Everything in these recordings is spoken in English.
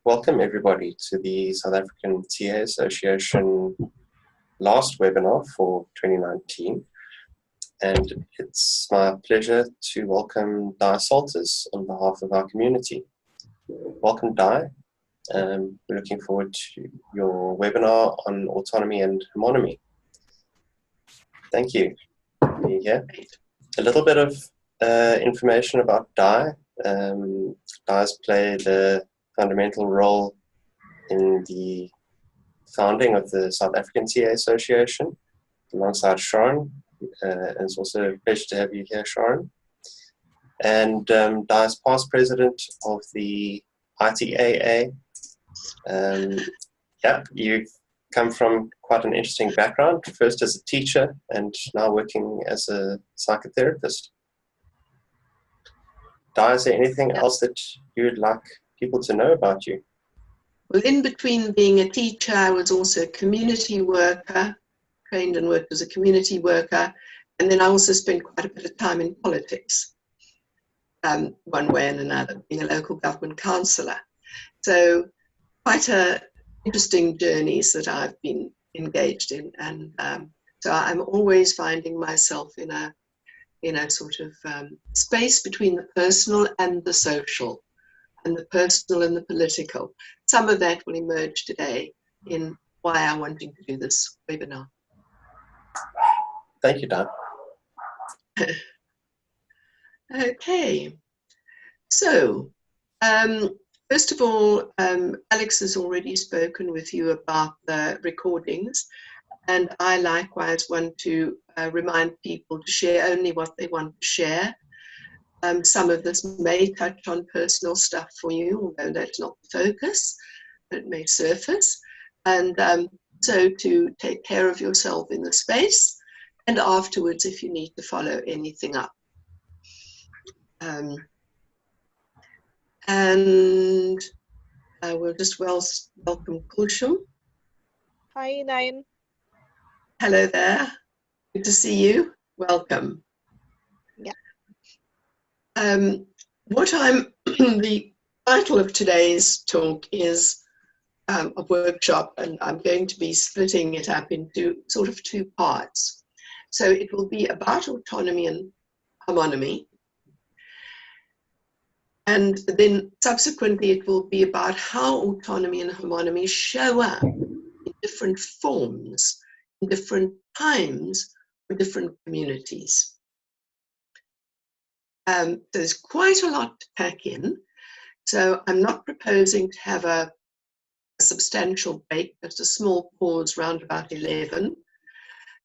Welcome everybody to the South African TA Association last webinar for 2019. And it's my pleasure to welcome Di Salters on behalf of our community. Welcome, Di. We're looking forward to your webinar on autonomy and homonomy. Thank you. Yeah. A little bit of information about Di. Di's played a fundamental role in the founding of the South African TA Association alongside Sharon. It's also a pleasure to have you here, Sharon. And Di is past president of the ITAA. Yeah, you've come from quite an interesting background, first as a teacher and now working as a psychotherapist. Di, is there anything else that you would like people to know about you? Well, in between being a teacher, I was also a community worker, trained and worked as a community worker, and then I also spent quite a bit of time in politics, one way and another, being a local government councillor. So quite interesting journeys that I've been engaged in, and so I'm always finding myself in a sort of space between the personal and the social, and the personal and the political. Some of that will emerge today in why I'm wanting to do this webinar. Thank you, Di. Okay, so first of all, Alex has already spoken with you about the recordings, and I likewise want to remind people to share only what they want to share. Some of this may touch on personal stuff for you, although that's not the focus, but it may surface. And so to take care of yourself in the space, and afterwards if you need to follow anything up. And we'll just welcome Kulshum. Hi, Diane. Hello there. Good to see you. Welcome. Yeah. The title of today's talk is a workshop, and I'm going to be splitting it up into sort of two parts. So it will be about autonomy and homonomy, and then subsequently it will be about how autonomy and homonomy show up in different forms, in different times, for different communities. There's quite a lot to pack in, so I'm not proposing to have a substantial break, just a small pause round about 11.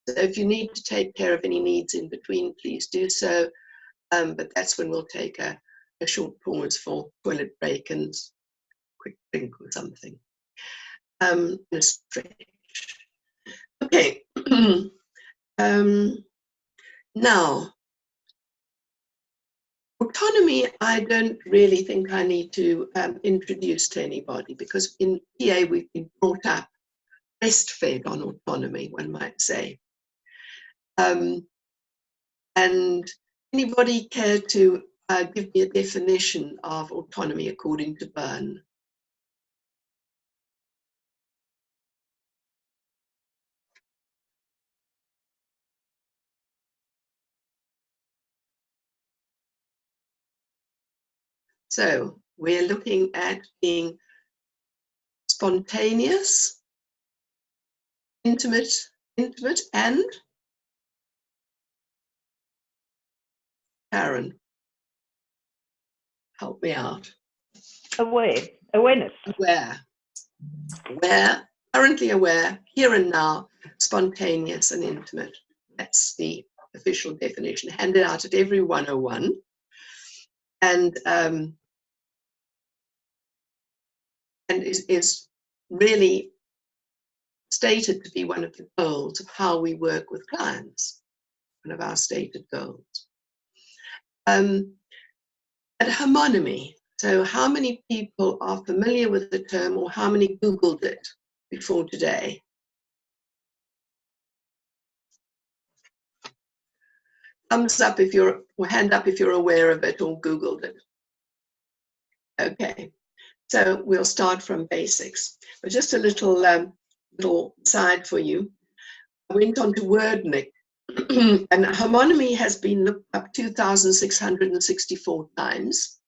So if you need to take care of any needs in between, please do so, but that's when we'll take a short pause for toilet break and quick drink or something. And a stretch. Okay, now, autonomy, I don't really think I need to introduce to anybody, because in PA we've been brought up, breastfed on autonomy, one might say. And anybody care to give me a definition of autonomy according to Byrne? So we're looking at being spontaneous, intimate, and Karen, help me out. Awareness. Aware, currently aware, here and now, spontaneous and intimate. That's the official definition, handed out at every 101. And is really stated to be one of the goals of how we work with clients, one of our stated goals. And homonomy. So how many people are familiar with the term, or how many Googled it before today? Thumbs up if you're, or hand up if you're aware of it or Googled it. Okay. So we'll start from basics. But just a little little side for you. I went on to Wordnik, and homonymy has been looked up 2,664 times.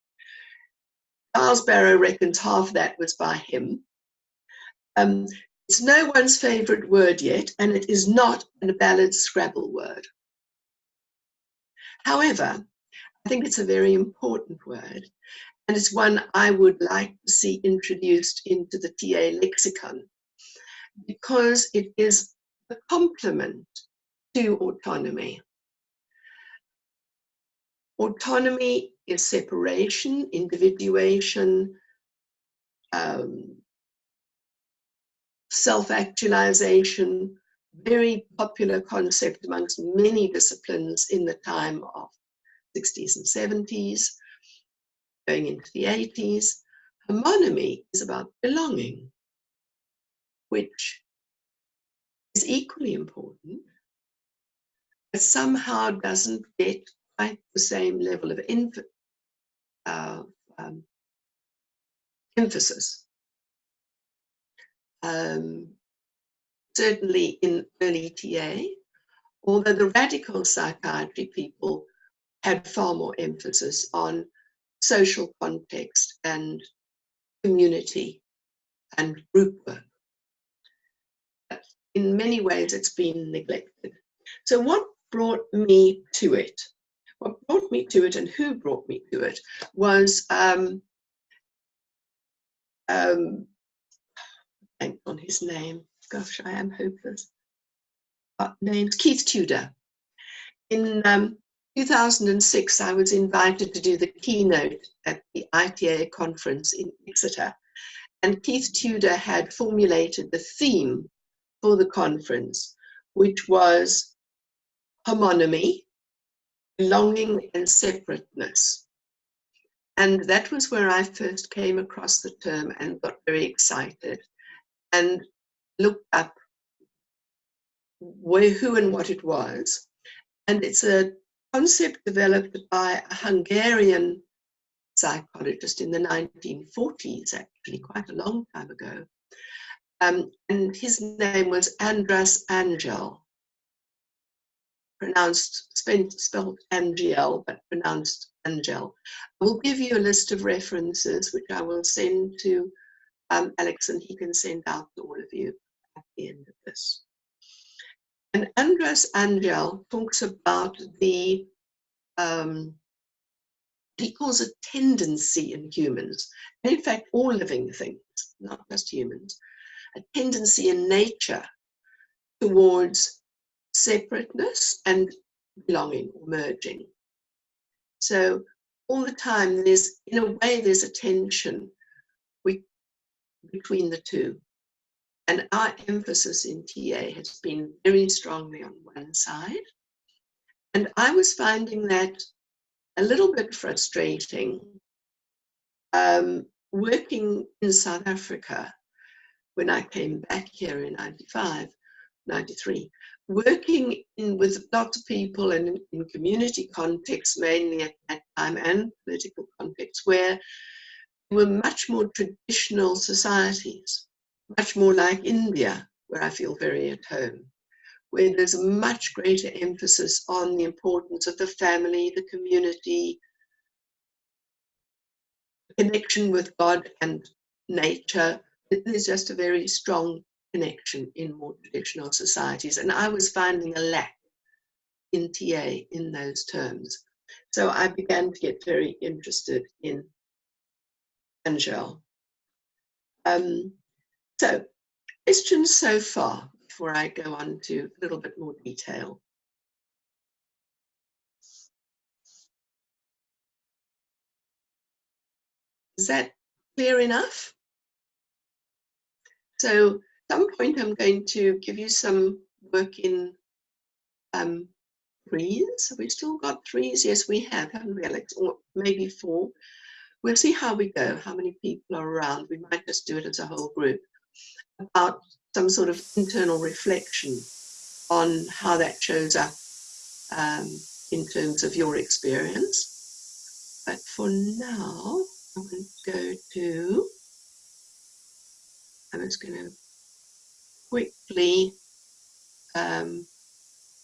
Charles Barrow reckons half that was by him. It's no one's favorite word yet, and it is not a valid Scrabble word. However, I think it's a very important word, and it's one I would like to see introduced into the TA lexicon, because it is a complement to autonomy. Autonomy is separation, individuation, self-actualization, very popular concept amongst many disciplines in the time of 60s and 70s, going into the 80s. Homonymy is about belonging, which is equally important, but somehow doesn't get quite the same level of emphasis. Certainly in early TA, although the radical psychiatry people had far more emphasis on social context and community and group work. But in many ways, it's been neglected. So what brought me to it? What brought me to it and who brought me to it was blank on his name. Gosh, I am hopeless. Names Keith Tudor. In 2006, I was invited to do the keynote at the ITA conference in Exeter, and Keith Tudor had formulated the theme for the conference, which was homonymy, belonging and separateness. And that was where I first came across the term and got very excited and looked up who and what it was. And it's a concept developed by a Hungarian psychologist in the 1940s, actually, quite a long time ago. And his name was Andras Angel, spelled Angel, but pronounced Angel. I will give you a list of references, which I will send to Alex, and he can send out to all of you at the end of this. And Andras Angel talks about the, he calls it tendency in humans, and in fact all living things, not just humans, a tendency in nature towards separateness and belonging or merging. So all the time there's, in a way, there's a tension between the two. And our emphasis in TA has been very strongly on one side. And I was finding that a little bit frustrating working in South Africa when I came back here in 95, 93, working with lots of people and in community contexts mainly at that time and political contexts where there were much more traditional societies, much more like India, where I feel very at home, where there's a much greater emphasis on the importance of the family, the community, connection with God and nature. There's just a very strong connection in more traditional societies. And I was finding a lack in TA in those terms. So I began to get very interested in Angel. So, questions so far before I go on to a little bit more detail? Is that clear enough? So at some point I'm going to give you some work in threes. Have we still got threes? Yes, we have, haven't we, Alex? Or maybe 4. We'll see how we go, how many people are around. We might just do it as a whole group, about some sort of internal reflection on how that shows up in terms of your experience. But for now, I'm going to go to just going to quickly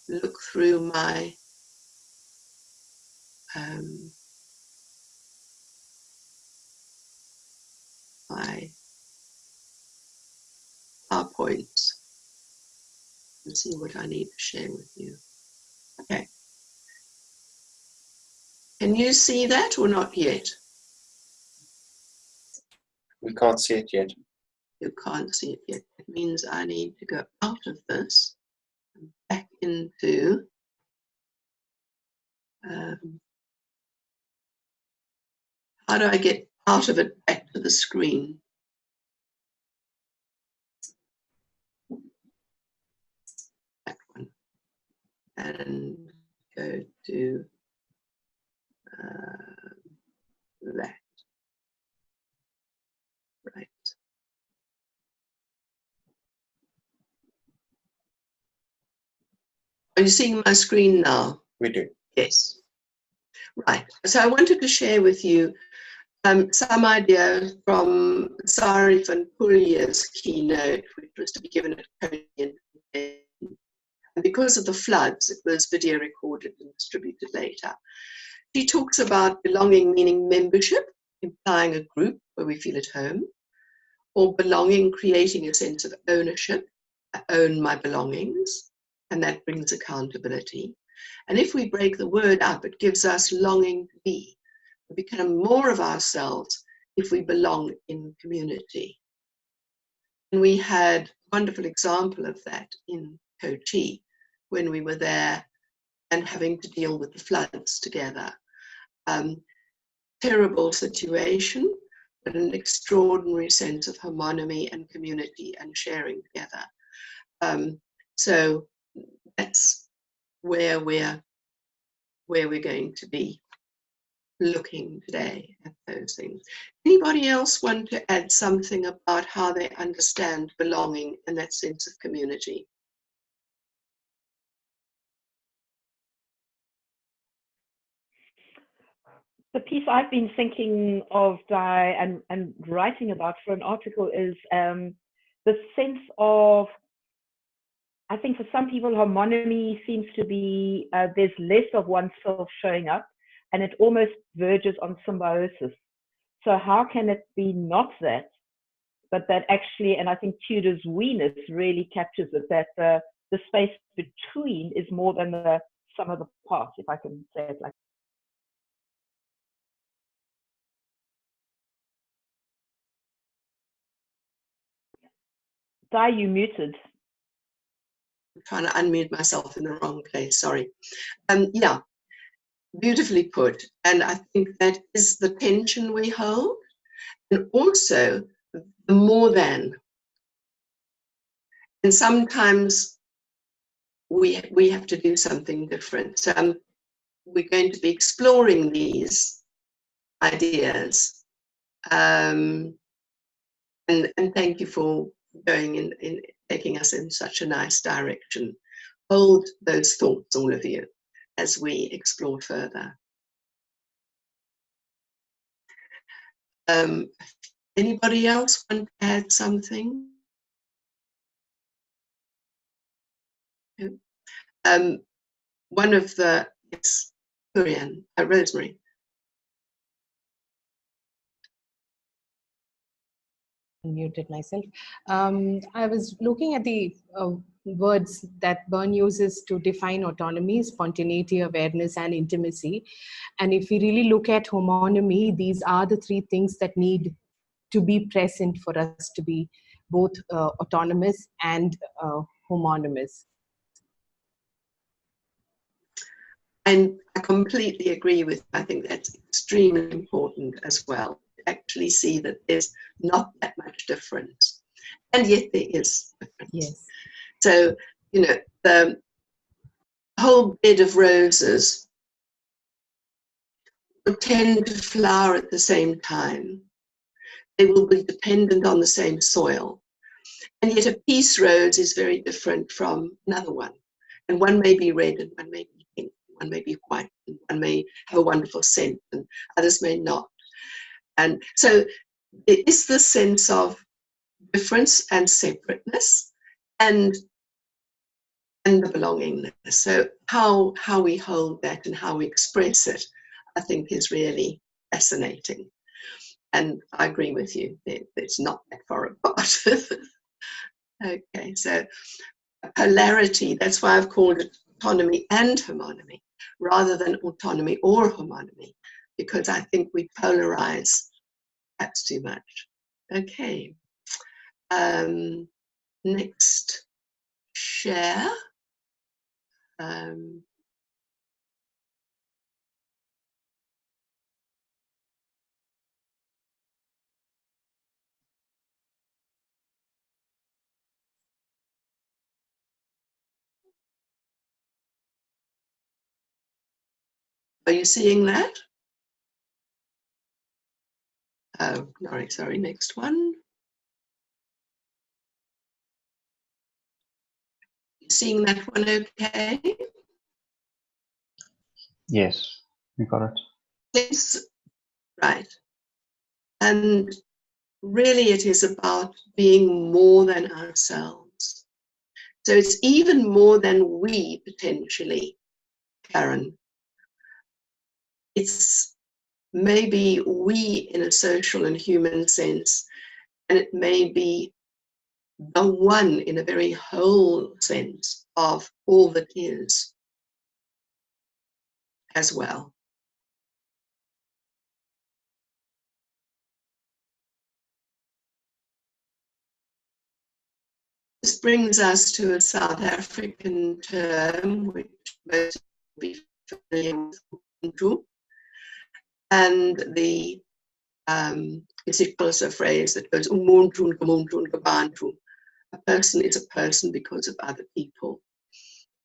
look through my my PowerPoints and see what I need to share with you. Okay. Can you see that or not yet? We can't see it yet. You can't see it yet. It means I need to go out of this and back into how do I get out of it back to the screen? That one. And go to that. Right. Are you seeing my screen now? We do. Yes. Right. So I wanted to share with you some ideas from Sari van Pulje's keynote, which was to be given at Coney. And because of the floods, it was video recorded and distributed later. She talks about belonging meaning membership, implying a group where we feel at home, or belonging creating a sense of ownership. I own my belongings, and that brings accountability. And if we break the word up, it gives us longing to be. We become more of ourselves if we belong in community. And we had a wonderful example of that in Kochi when we were there and having to deal with the floods together. Terrible situation, but an extraordinary sense of homonomy and community and sharing together. So that's where we're going to be looking today at those things. Anybody else want to add something about how they understand belonging and that sense of community? The piece I've been thinking of, Di, and writing about for an article is the sense of, I think for some people, homonomy seems to be, there's less of oneself showing up, and it almost verges on symbiosis. So how can it be not that, but that actually, and I think Tudor's we-ness really captures it, that the space between is more than the sum of the parts, if I can say it like that. Di, you muted. I'm trying to unmute myself in the wrong place, sorry. Yeah, beautifully put. And I think that is the tension we hold. And also the more than. And sometimes we have to do something different. So we're going to be exploring these ideas. And thank you for going in taking us in such a nice direction. Hold those thoughts, all of you, as we explore further. Anybody else want to add something? One of the, it's Rosemary. Muted myself. I was looking at the words that Byrne uses to define autonomy: spontaneity, awareness, and intimacy. And if we really look at homonomy, these are the three things that need to be present for us to be both autonomous and homonymous. And I completely agree with, I think that's extremely important as well. Actually see that there's not that much difference. And yet there is difference. Yes. So, you know, the whole bed of roses will tend to flower at the same time. They will be dependent on the same soil. And yet a peace rose is very different from another one. And one may be red and one may be pink, one may be white, and one may have a wonderful scent and others may not. And so there is the sense of difference and separateness, and the belongingness. So how we hold that and how we express it, I think, is really fascinating. And I agree with you, it's not that far apart. Okay, so polarity, that's why I've called it autonomy and homonomy, rather than autonomy or homonomy, because I think we polarize perhaps too much. Okay, next share. Are you seeing that? Oh, sorry, next one. You seeing that one okay? Yes, we got it. Yes, right. And really it is about being more than ourselves. So it's even more than we potentially, Karen. It's maybe we in a social and human sense, and it may be the one in a very whole sense of all that is as well. This brings us to a South African term which most will be familiar with, and the it's equals a phrase that goes umuntu ngumuntu ngabantu. A person is a person because of other people.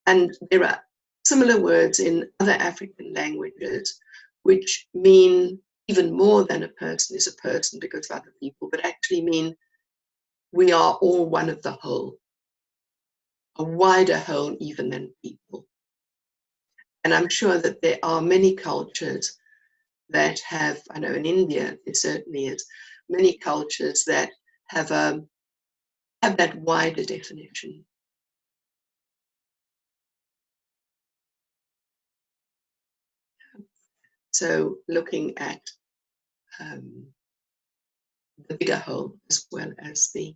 And there are similar words in other African languages which mean even more than a person is a person because of other people, but actually mean we are all one of the whole, a wider whole even than people. And I'm sure that there are many cultures that have, I know in India there certainly is, many cultures that have that wider definition. So looking at the bigger whole as well as the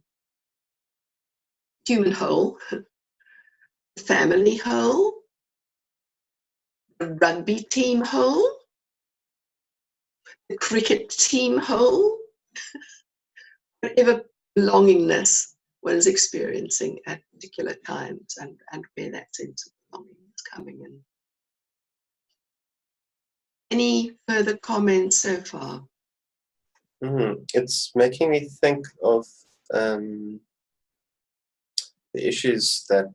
human whole, the family whole, the rugby team whole, the cricket team whole, whatever belongingness one is experiencing at particular times, and where that sense of belonging is coming in. Any further comments so far? It's making me think of the issues that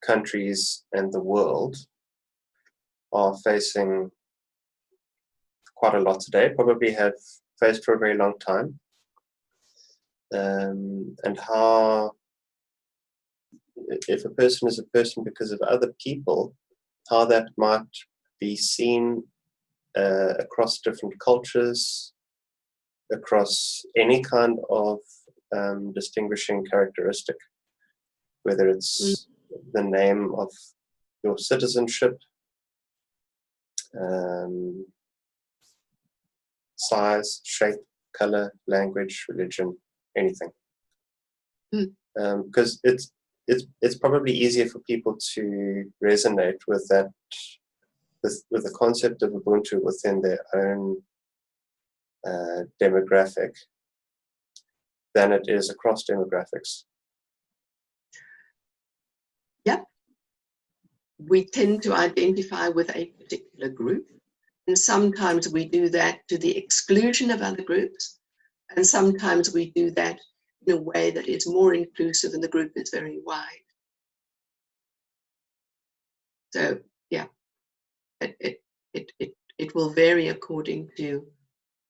countries and the world are facing quite a lot today, probably have faced for a very long time, and how if a person is a person because of other people, how that might be seen across different cultures, across any kind of distinguishing characteristic, whether it's the name of your citizenship, size, shape, color, language, religion, anything. Because it's probably easier for people to resonate with that, with the concept of Ubuntu within their own demographic than it is across demographics. Yep. We tend to identify with a particular group, and sometimes we do that to the exclusion of other groups, and sometimes we do that in a way that is more inclusive and the group is very wide. So yeah, it will vary according to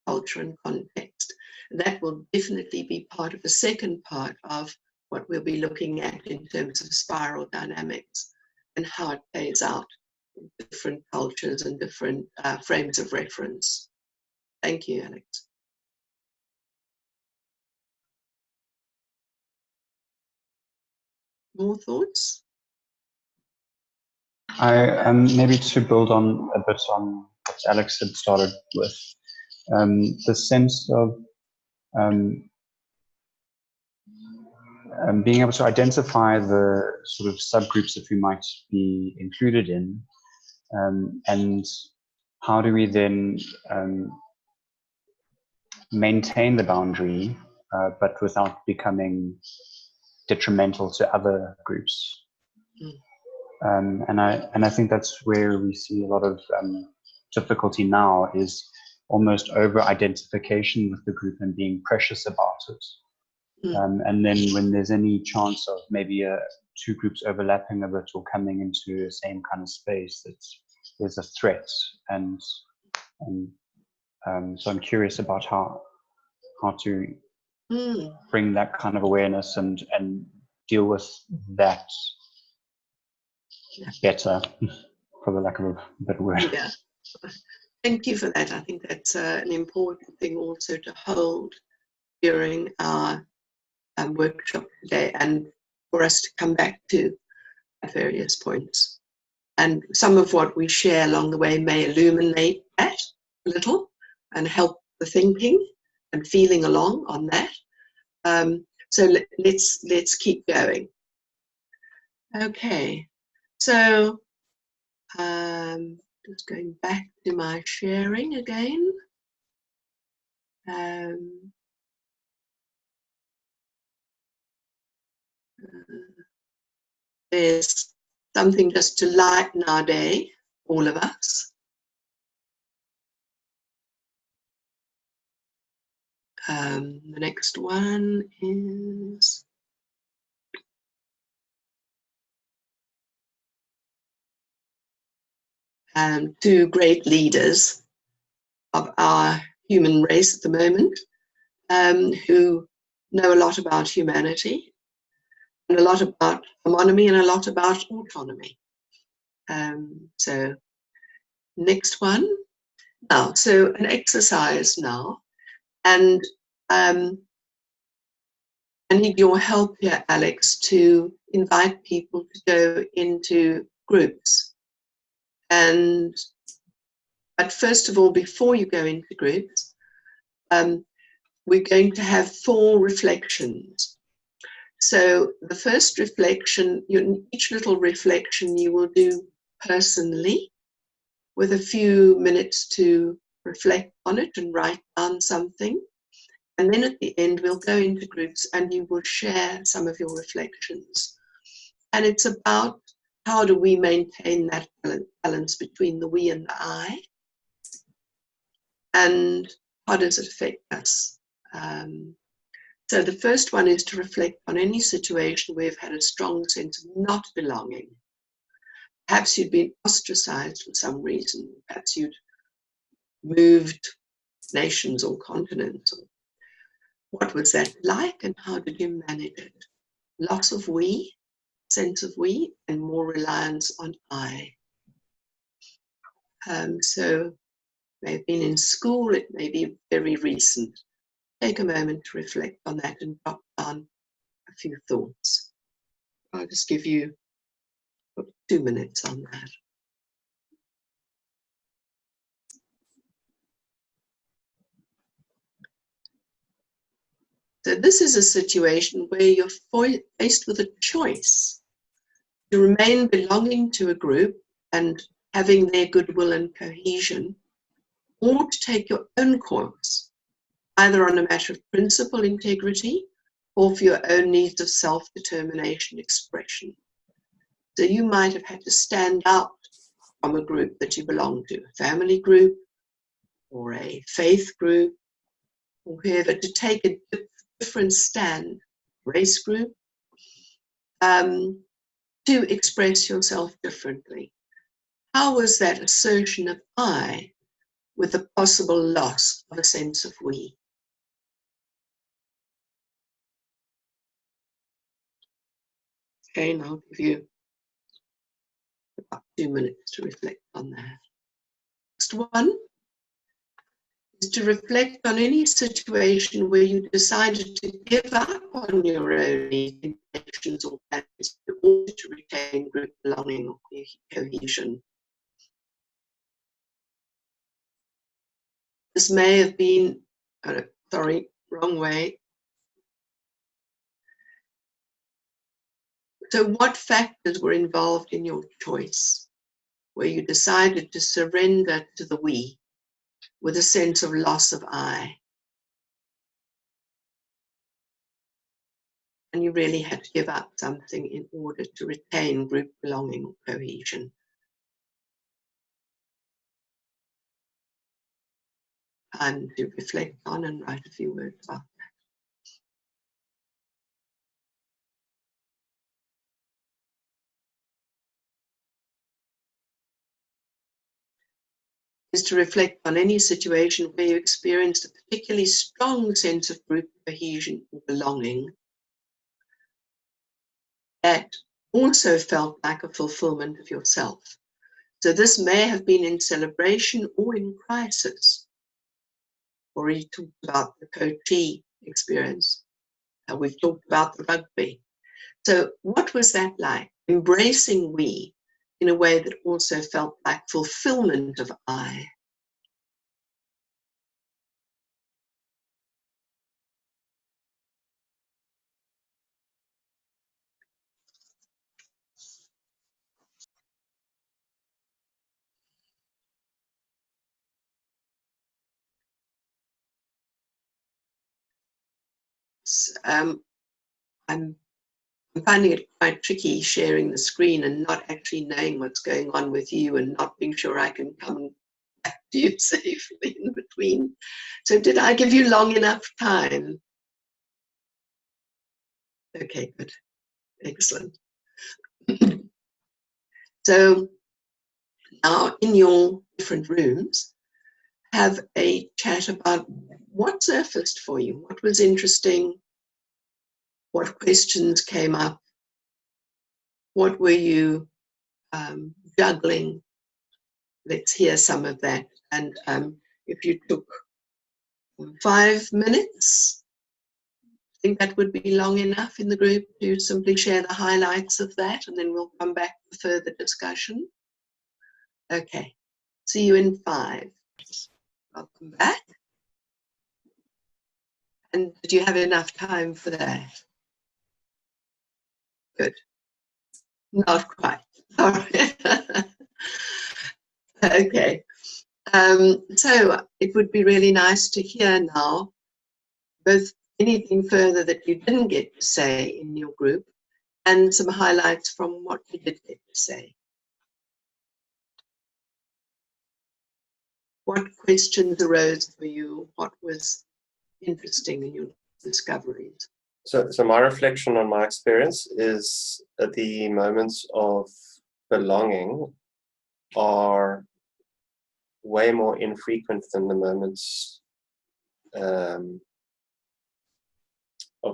culture and context. And that will definitely be part of the second part of what we'll be looking at in terms of spiral dynamics and how it plays out in different cultures and different frames of reference. Thank you, Alex. More thoughts? I maybe to build on a bit on what Alex had started with, the sense of being able to identify the sort of subgroups that we might be included in, and how do we then maintain the boundary, but without becoming detrimental to other groups. And I think that's where we see a lot of difficulty now, is almost over identification with the group and being precious about it. And then when there's any chance of maybe two groups overlapping a bit or coming into the same kind of space, there's a threat. And so I'm curious about how to bring that kind of awareness and deal with that better, for the lack of a better word. Yeah, thank you for that. I think that's an important thing also to hold during our workshop today, and for us to come back to at various points. And some of what we share along the way may illuminate that a little and help the thinking and feeling along on that. So let's keep going. Okay, so just going back to my sharing again. There's something just to lighten our day, all of us. The next one is two great leaders of our human race at the moment, who know a lot about humanity and a lot about homonomy and a lot about autonomy. So next one. Now, so an exercise now, and I need your help here, Alex, to invite people to go into groups. But first of all, before you go into groups, we're going to have 4 reflections. So the first reflection, each little reflection you will do personally, with a few minutes to reflect on it and write down something. And then at the end, we'll go into groups and you will share some of your reflections. And it's about how do we maintain that balance between the we and the I, and how does it affect us? So the first one is to reflect on any situation where you've had a strong sense of not belonging. Perhaps you'd been ostracized for some reason. Perhaps you'd moved nations or continents. What was that like and how did you manage it? Loss of we, sense of we, and more reliance on I. So it may have been in school, it may be very recent. Take a moment to reflect on that and jot down a few thoughts. I'll just give you 2 minutes on that. So this is a situation where you're faced with a choice to remain belonging to a group and having their goodwill and cohesion, or to take your own course, either on a matter of principle integrity or for your own needs of self-determination expression. So you might have had to stand out from a group that you belong to, a family group or a faith group, or whoever, to take a different stand, race group, to express yourself differently. How was that assertion of I with the possible loss of a sense of we? Okay, and I'll give you about 2 minutes to reflect on that. Next one is to reflect on any situation where you decided to give up on your own intentions or plans in order to retain group belonging or cohesion. This may have been, sorry, wrong way. So what factors were involved in your choice, where you decided to surrender to the we with a sense of loss of I? And you really had to give up something in order to retain group belonging or cohesion. Time to reflect on and write a few words about that. Is to reflect on any situation where you experienced a particularly strong sense of group cohesion or belonging that also felt like a fulfillment of yourself. So this may have been in celebration or in crisis. Or you talked about the coachee experience. We've talked about the rugby. So what was that like? Embracing we in a way that also felt like fulfillment of I. I'm finding it quite tricky sharing the screen and not actually knowing what's going on with you and not being sure I can come back to you safely in between. So did I give you long enough time? Okay, good. Excellent. So now in your different rooms, have a chat about what surfaced for you, what was interesting, what questions came up, what were you juggling. Let's hear some of that. And if you took 5 minutes, I think that would be long enough in the group to simply share the highlights of that, and then we'll come back to further discussion. Okay, see you in 5. Welcome back. And did you have enough time for that? Good. Not quite. Sorry. Okay. So it would be really nice to hear now both anything further that you didn't get to say in your group and some highlights from what you did get to say. What questions arose for you? What was interesting in your discoveries? So my reflection on my experience is that the moments of belonging are way more infrequent than the moments of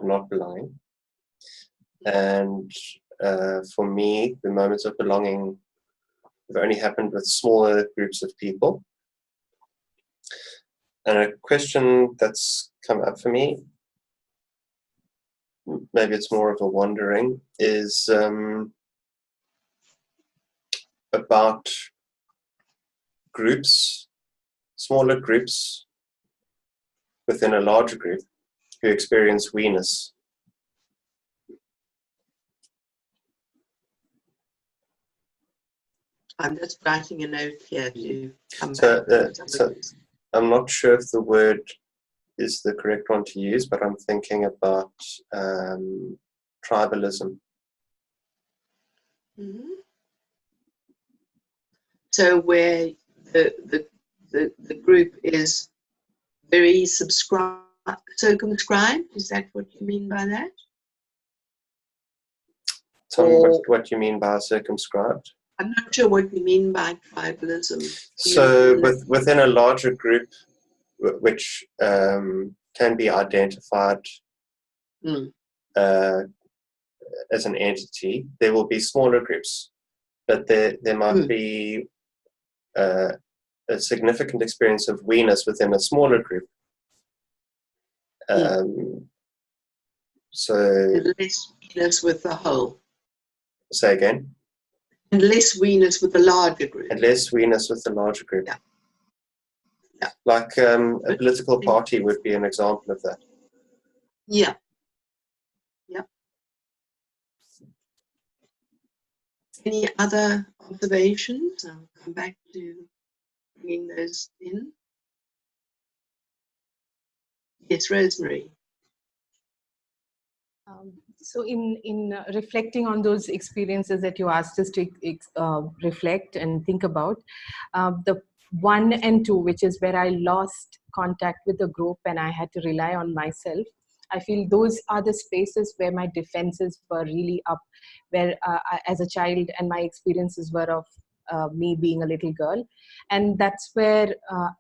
not belonging. And for me, the moments of belonging have only happened with smaller groups of people. And a question that's come up for me, maybe it's more of a wondering, is about groups, smaller groups within a larger group who experience we-ness. I'm just writing a note here to come back. So I'm not sure if the word is the correct one to use, but I'm thinking about tribalism. Mm-hmm. So where the group is very circumscribed, is that what you mean by that? Tell me what you mean by circumscribed. I'm not sure what you mean by tribalism. So within a larger group, which can be identified as an entity, there will be smaller groups, but there might be a significant experience of we-ness within a smaller group. So And less we-ness with the whole. say again. And less we-ness with the larger group. And less we-ness with the larger group. Yeah. Yeah. Like a political party would be an example of that. Yeah. Yeah. Any other observations? I'll come back to bringing those in. Yes, Rosemary. So in reflecting on those experiences that you asked us to reflect and think about, the 1 and 2, which is where I lost contact with the group and I had to rely on myself, I feel those are the spaces where my defenses were really up, where as a child and my experiences were of me being a little girl. And that's where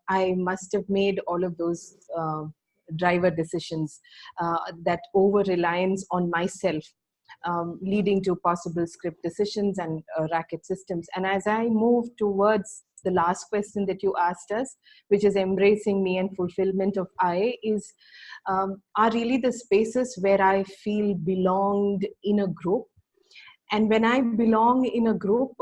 I must have made all of those driver decisions, that over-reliance on myself, leading to possible script decisions and racket systems. And as I move towards the last question that you asked us, which is embracing me and fulfillment of I, is are really the spaces where I feel belonged in a group. And when I belong in a group,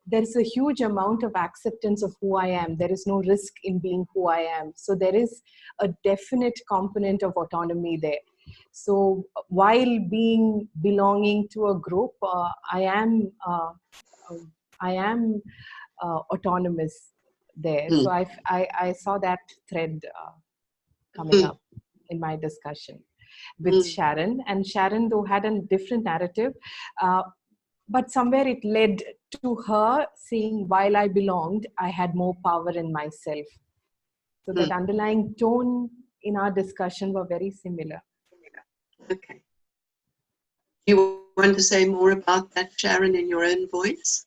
there's a huge amount of acceptance of who I am. There is no risk in being who I am. So there is a definite component of autonomy there. So while belonging to a group, I am autonomous there. So I saw that thread coming up in my discussion with Sharon. And Sharon, though, had a different narrative, but somewhere it led to her saying, while I belonged, I had more power in myself. So that underlying tone in our discussion were very similar. Okay. Do you want to say more about that, Sharon, in your own voice?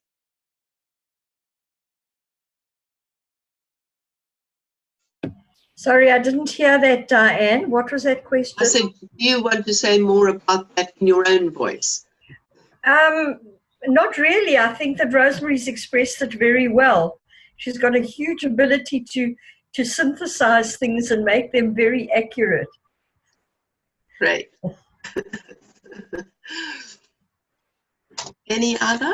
Sorry, I didn't hear that, Diane. What was that question? I said, do you want to say more about that in your own voice? Not really. I think that Rosemary's expressed it very well. She's got a huge ability to synthesize things and make them very accurate. Great. Any other?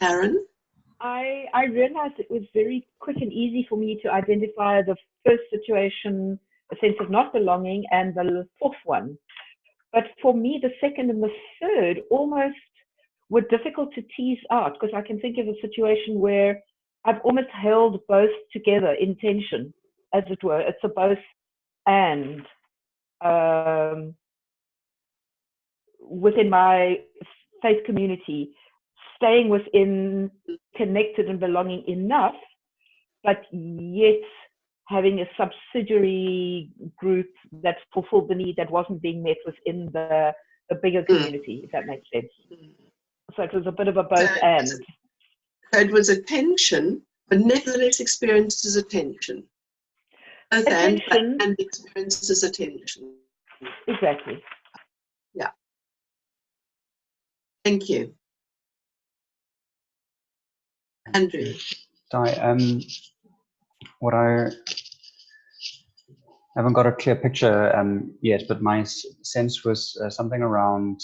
Karen? I realized it was very quick and easy for me to identify the first situation, a sense of not belonging, and the fourth one. But for me, the second and the third almost were difficult to tease out, because I can think of a situation where I've almost held both together in tension, as it were. It's a both and. Within my faith community, staying within connected and belonging enough, but yet having a subsidiary group that fulfilled the need that wasn't being met within the bigger community, if that makes sense. So it was a bit of a both and. So it was a tension, but nevertheless experienced as a tension. Both and experienced as a tension. Exactly. Yeah. Thank you. Andrew. What I haven't got a clear picture yet, but my sense was something around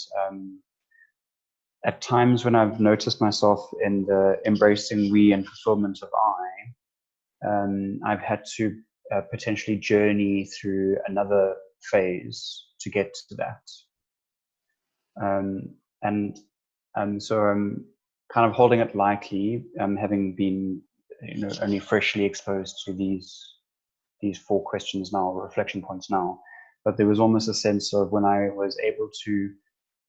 at times when I've noticed myself in the embracing we and fulfillment of I, I've had to potentially journey through another phase to get to that. So I'm kind of holding it lightly, having been only freshly exposed to these 4 questions now, reflection points now. But there was almost a sense of when I was able to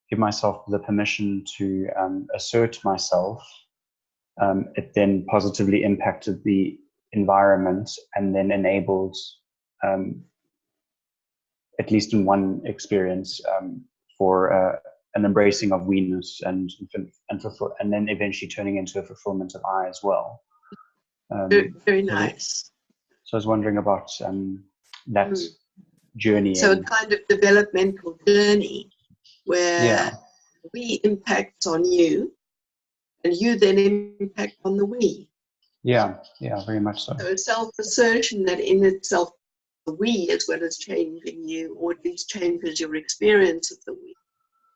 give myself the permission to assert myself, it then positively impacted the environment and then enabled, at least in one experience, for an embracing of we-ness and then eventually turning into a fulfillment of I as well. Very nice. So I was wondering about that journey. So a kind of developmental journey where we impacts on you and you then impact on the we. Yeah, very much so. So a self-assertion that in itself the we as well as changing you, or at least changes your experience of the we.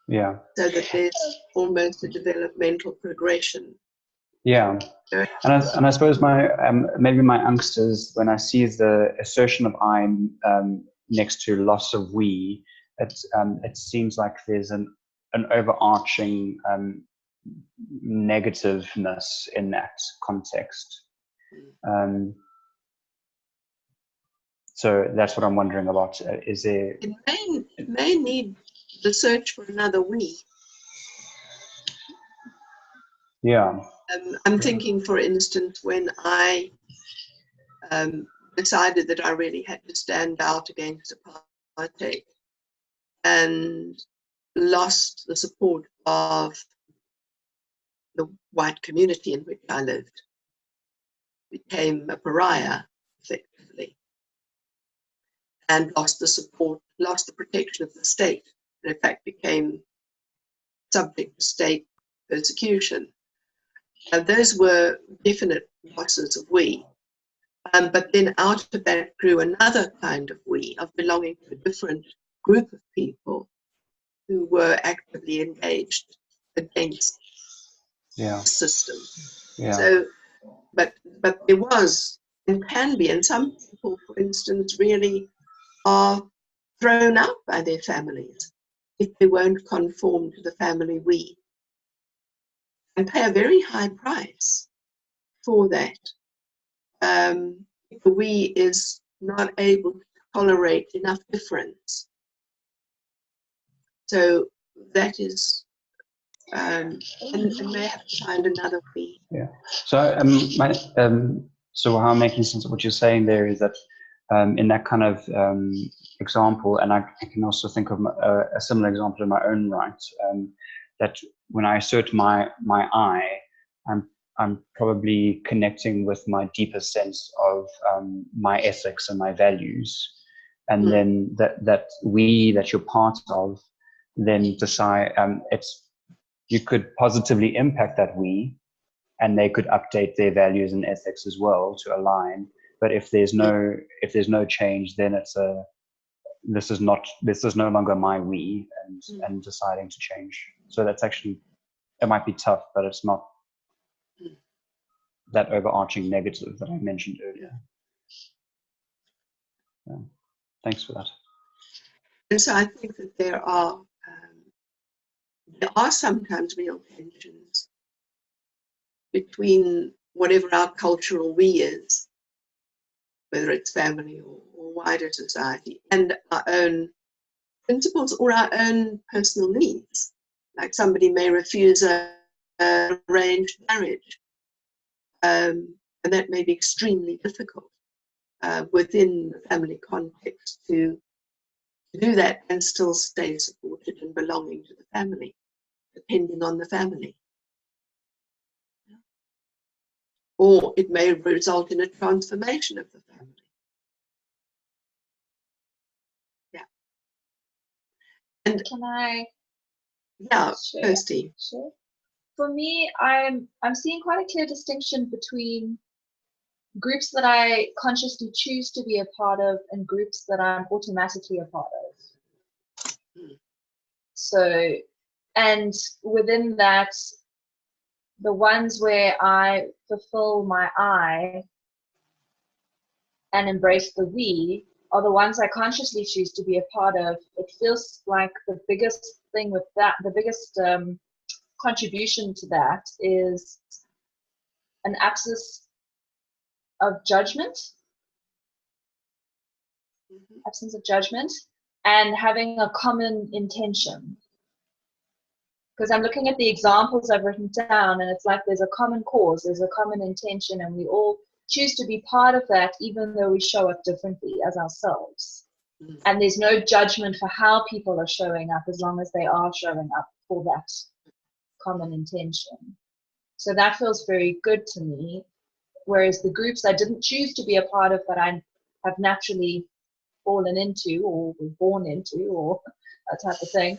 Yeah. So that there's almost a developmental progression. Yeah. And I suppose my maybe my angst is when I see the assertion of I next to loss of we, it seems like there's an overarching negativeness in that context. So that's what I'm wondering about. Is there? It may need the search for another we. Yeah. I'm thinking, for instance, when I decided that I really had to stand out against apartheid and lost the support of the white community in which I lived, became a pariah, effectively, and lost the support, lost the protection of the state, and in fact became subject to state persecution. And those were definite losses of we. But then out of that grew another kind of we, of belonging to a different group of people who were actively engaged against the system. Yeah. So, but there was and can be, and some people, for instance, really are thrown out by their families if they won't conform to the family we, and pay a very high price for that. If the we is not able to tolerate enough difference. So that is, and may have to find another we. Yeah. So so how I'm making sense of what you're saying there is that in that kind of example, and I can also think of a similar example in my own right, that when I assert my I, I'm probably connecting with my deeper sense of my ethics and my values, and then that we that you're part of, then decide you could positively impact that we, and they could update their values and ethics as well to align. But if there's no change, then it's this is no longer my we, and deciding to change. So that's actually, it might be tough, but it's not that overarching negative that I mentioned earlier. Yeah. Thanks for that. And so I think that there are sometimes real tensions between whatever our cultural we is, whether it's family or wider society, and our own principles or our own personal needs. Like somebody may refuse a arranged marriage, and that may be extremely difficult within the family context to do that and still stay supported and belonging to the family, depending on the family. Or it may result in a transformation of the family. Yeah. And can I? Yeah, Kirsty. Sure. For me, I'm seeing quite a clear distinction between groups that I consciously choose to be a part of and groups that I'm automatically a part of. So, and within that, the ones where I fulfill my I and embrace the we are the ones I consciously choose to be a part of. It feels like the biggest thing with that, the biggest contribution to that is an absence of judgment, absence of judgment, and having a common intention. Because I'm looking at the examples I've written down, and it's like there's a common cause, there's a common intention, and we all choose to be part of that, even though we show up differently as ourselves. And there's no judgment for how people are showing up, as long as they are showing up for that common intention. So that feels very good to me. Whereas the groups I didn't choose to be a part of, but I have naturally fallen into or were born into, or that type of thing,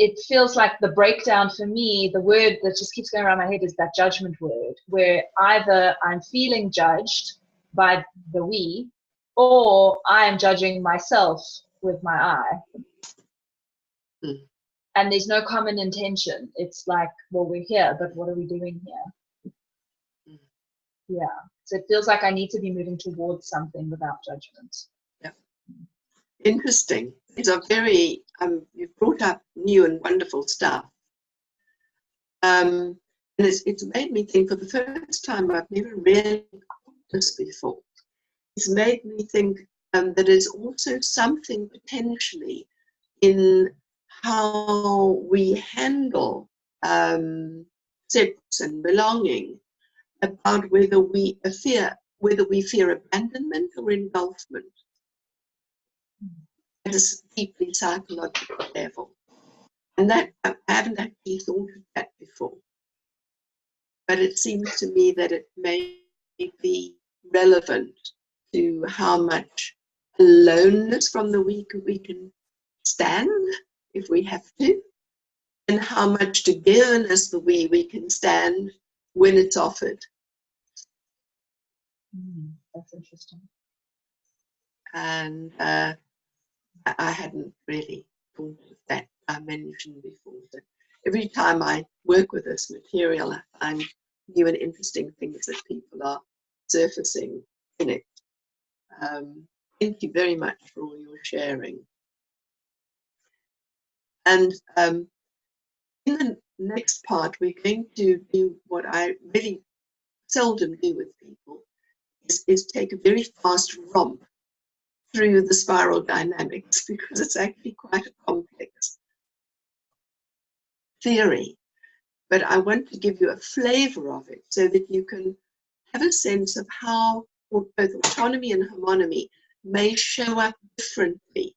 it feels like the breakdown for me, the word that just keeps going around my head is that judgment word, where either I'm feeling judged by the we, or I am judging myself with my I. Mm. And there's no common intention. It's like, well, we're here, but what are we doing here? Mm. Yeah. So it feels like I need to be moving towards something without judgment. Yeah. Interesting. These are very, you've brought up new and wonderful stuff. And it's made me think, for the first time, I've never really thought this before. It's made me think that there's also something potentially in how we handle sex and belonging, about whether we fear abandonment or engulfment at a deeply psychological level. And that I haven't actually thought of that before. But it seems to me that it may be relevant to how much aloneness from the weak we can stand if we have to, and how much togetherness the we can stand when it's offered. That's interesting. And I hadn't really thought of that dimension before. So every time I work with this material, I find new and interesting things that people are surfacing in it. Thank you very much for all your sharing. And in the next part, we're going to do what I really seldom do with people, is take a very fast romp through the spiral dynamics, because it's actually quite a complex theory. But I want to give you a flavor of it so that you can have a sense of how both autonomy and homonomy may show up differently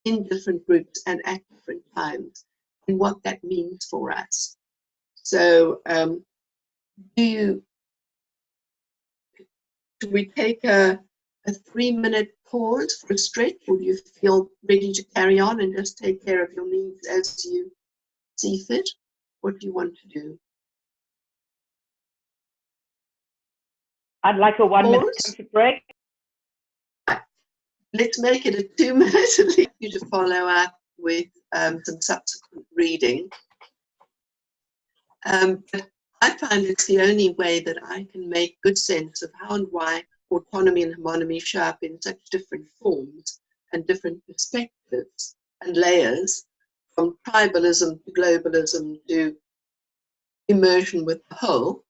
in different groups and at different times, and what that means for us. So should we take a 3-minute pause for a stretch, or do you feel ready to carry on and just take care of your needs as you see fit? What do you want to do? I'd like a 1-minute break. Let's make it a 2-minute. I'd like you to follow up with some subsequent reading. But I find it's the only way that I can make good sense of how and why autonomy and homonomy show up in such different forms and different perspectives and layers, from tribalism to globalism to immersion with the whole,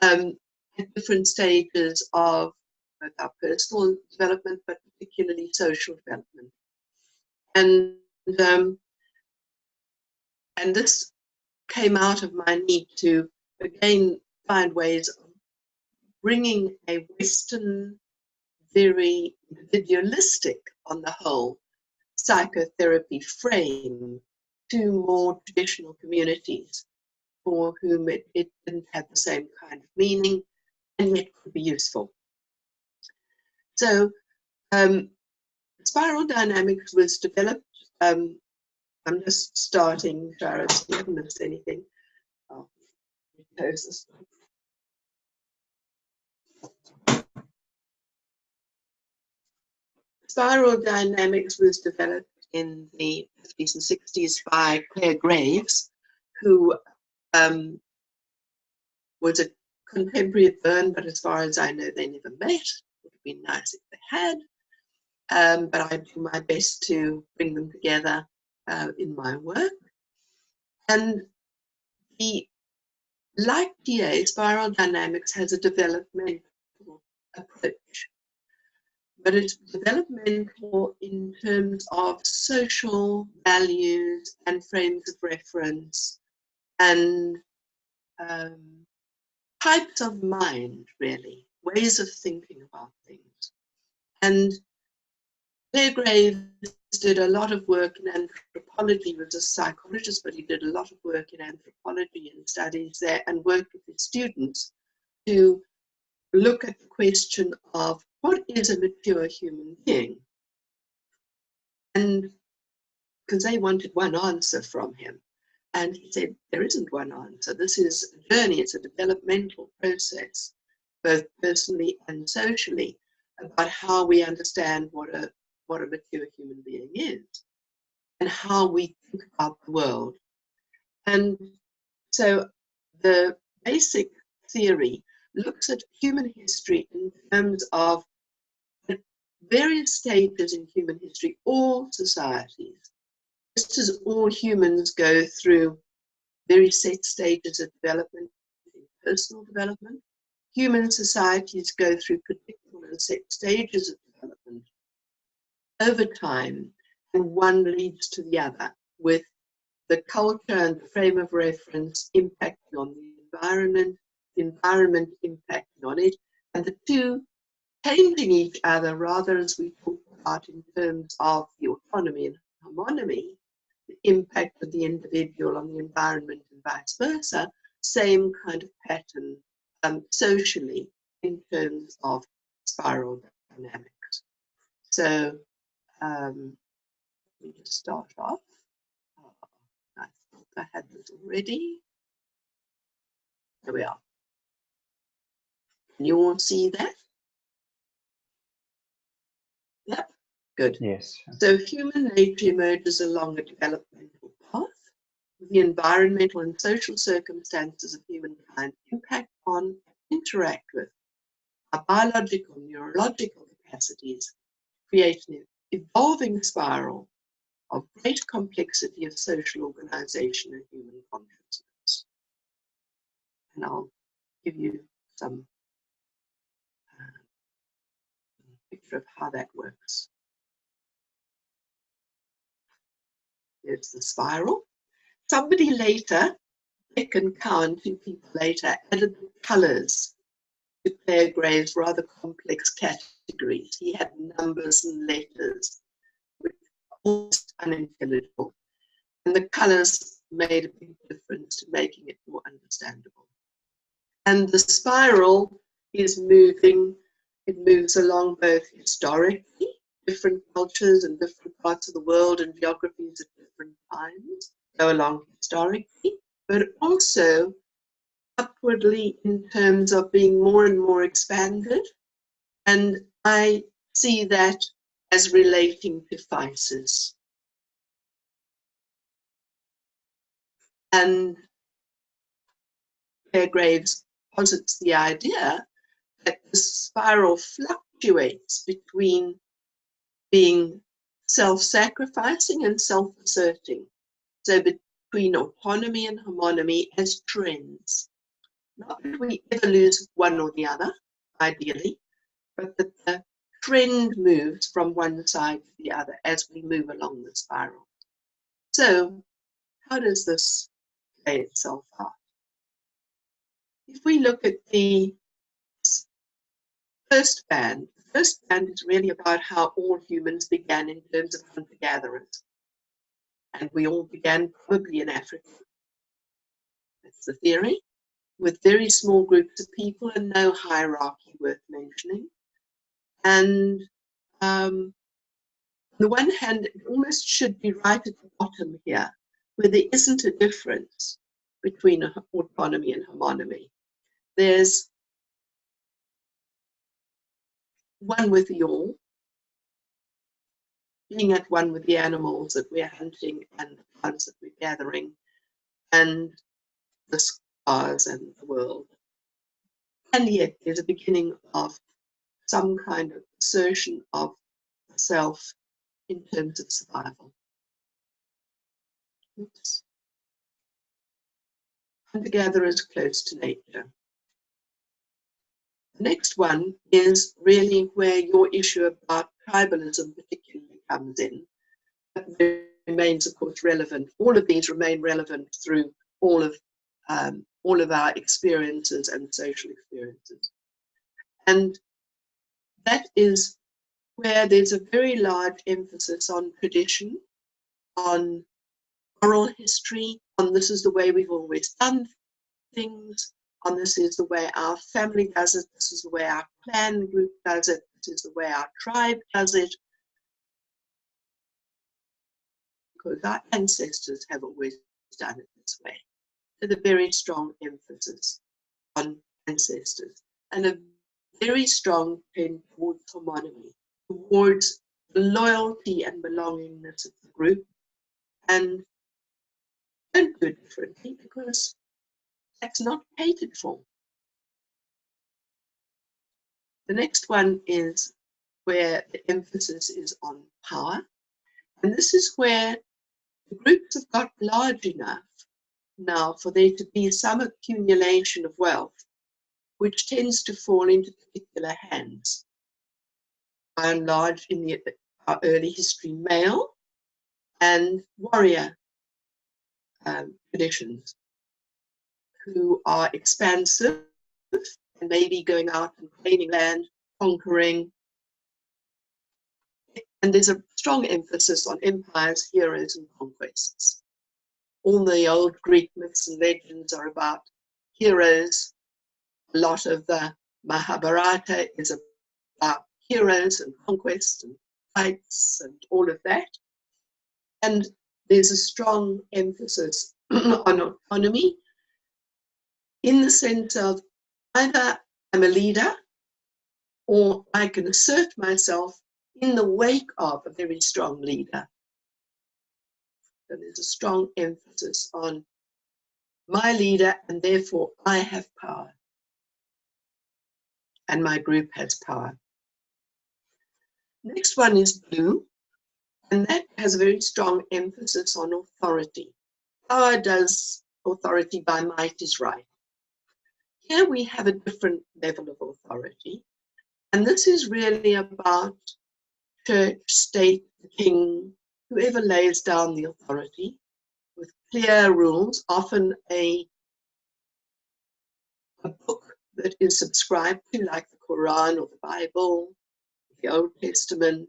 at different stages of both our personal development, but particularly social development. And this came out of my need to, again, find ways of bringing a Western, very individualistic, on the whole, psychotherapy frame to more traditional communities for whom it didn't have the same kind of meaning and yet could be useful. So spiral dynamics was developed, I'm just starting, Shara, so you haven't missed anything. Oh, close this one. Spiral dynamics was developed in the 50s and 60s by Claire Graves, who was a contemporary of Byrne, but as far as I know, they never met. It would have been nice if they had, but I do my best to bring them together in my work. And like TA, spiral dynamics has a developmental approach, but it's developmental in terms of social values and frames of reference and types of mind, really, ways of thinking about things. And Claire Graves did a lot of work in anthropology. He was a psychologist, but he did a lot of work in anthropology and studies there, and worked with his students to look at the question of what is a mature human being? And because they wanted one answer from him. And he said, there isn't one answer. This is a journey, it's a developmental process, both personally and socially, about how we understand what a mature human being is and how we think about the world. And so the basic theory looks at human history in terms of at various stages in human history, all societies, just as all humans go through very set stages of development, personal development, human societies go through particular set stages of development over time, and one leads to the other, with the culture and the frame of reference impacting on the environment impacting on it, and the two changing each other, rather, as we talk about in terms of the autonomy and homonomy, the impact of the individual on the environment and vice versa, same kind of pattern socially in terms of spiral dynamics. So let me just start off. I thought I had this already. There we are. Can you all see that? Yep, good. Yes. So human nature emerges along a developmental path. The environmental and social circumstances of humankind impact on, interact with our biological, neurological capacities, create an evolving spiral of great complexity of social organization and human consciousness. And I'll give you some picture of how that works. There's the spiral. Somebody later, Beck and Cowan, 2 people later, added the colors to Claire Graves' rather complex categories. He had numbers and letters, which were almost unintelligible. And the colors made a big difference to making it more understandable. And the spiral is moving, it moves along both historically, different cultures and different parts of the world and geographies at different times go along historically, but also upwardly in terms of being more and more expanded. And I see that as relating to physis. And Claire Graves posits the idea that the spiral fluctuates between being self-sacrificing and self-asserting. So between autonomy and homonomy as trends. Not that we ever lose one or the other, ideally, but that the trend moves from one side to the other as we move along the spiral. So how does this play itself out? If we look at the first band is really about how all humans began in terms of hunter-gatherers. And we all began probably in Africa. That's the theory, with very small groups of people and no hierarchy worth mentioning. And on the one hand, it almost should be right at the bottom here, where there isn't a difference between autonomy and homonomy. There's one with the all, being at one with the animals that we're hunting and the plants that we're gathering, and the stars and the world. And yet there's a beginning of some kind of assertion of the self in terms of survival. Oops. Hunter-gatherers close to nature. The next one is really where your issue about tribalism particularly comes in. That remains, of course, relevant. All of these remain relevant through all of our experiences and social experiences. And that is where there's a very large emphasis on tradition, on oral history, on this is the way we've always done things, on this is the way our family does it, this is the way our clan group does it, this is the way our tribe does it, because our ancestors have always done it this way, with a very strong emphasis on ancestors and a very strong trend towards homonomy, towards the loyalty and belongingness of the group, and don't do it differently because that's not catered for. The next one is where the emphasis is on power, and this is where the groups have got large enough now for there to be some accumulation of wealth, which tends to fall into particular hands. By and large, in our early history, male and warrior traditions, who are expansive and maybe going out and claiming land, conquering. And there's a strong emphasis on empires, heroes, and conquests. All the old Greek myths and legends are about heroes. A lot of the Mahabharata is about heroes and conquest and fights and all of that. And there's a strong emphasis on autonomy in the sense of either I'm a leader or I can assert myself in the wake of a very strong leader. So there's a strong emphasis on my leader and therefore I have power and my group has power. Next one is blue, and that has a very strong emphasis on authority. Power does authority by might is right. Here we have a different level of authority, and this is really about church, state, the king, whoever lays down the authority with clear rules, often a book that is subscribed to, like the Quran or the Bible, the Old Testament,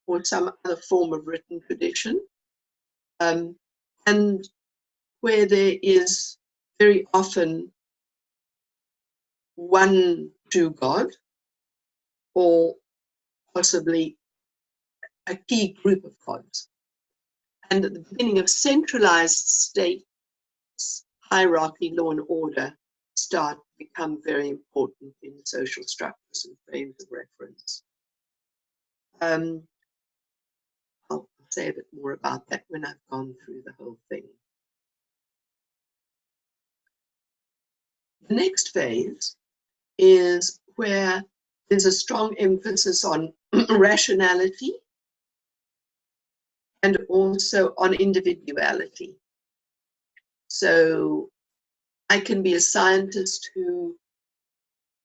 or some other form of written tradition, and where there is very often one true God, or possibly a key group of gods. And at the beginning of centralized states, hierarchy, law and order start to become very important in social structures and frames of reference. I'll say a bit more about that when I've gone through the whole thing. The next phase is where there's a strong emphasis on rationality and also on individuality. So I can be a scientist who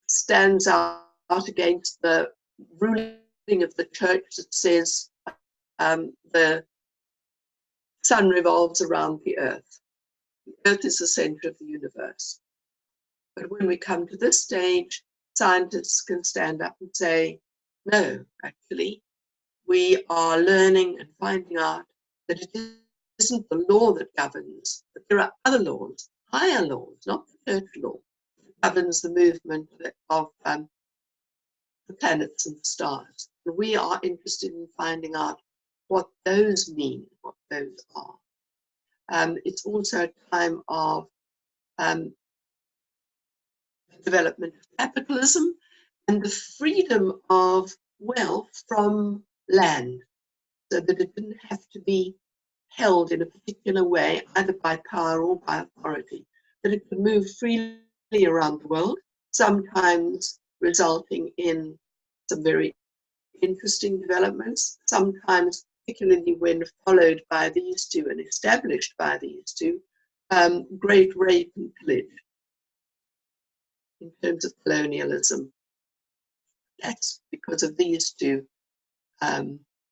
stands out against the ruling of the church that says the sun revolves around the earth. The earth is the center of the universe. But when we come to this stage, scientists can stand up and say, no, actually, we are learning and finding out that it isn't the law that governs, but there are other laws, higher laws, not the church law, that governs the movement of the planets and stars. And we are interested in finding out what those mean, what those are. It's also a time of development of capitalism and the freedom of wealth from land, so that it didn't have to be held in a particular way, either by power or by authority, that it could move freely around the world, sometimes resulting in some very interesting developments, sometimes, particularly when followed by these two and established by these two, great rape and pillage in terms of colonialism. That's because of these two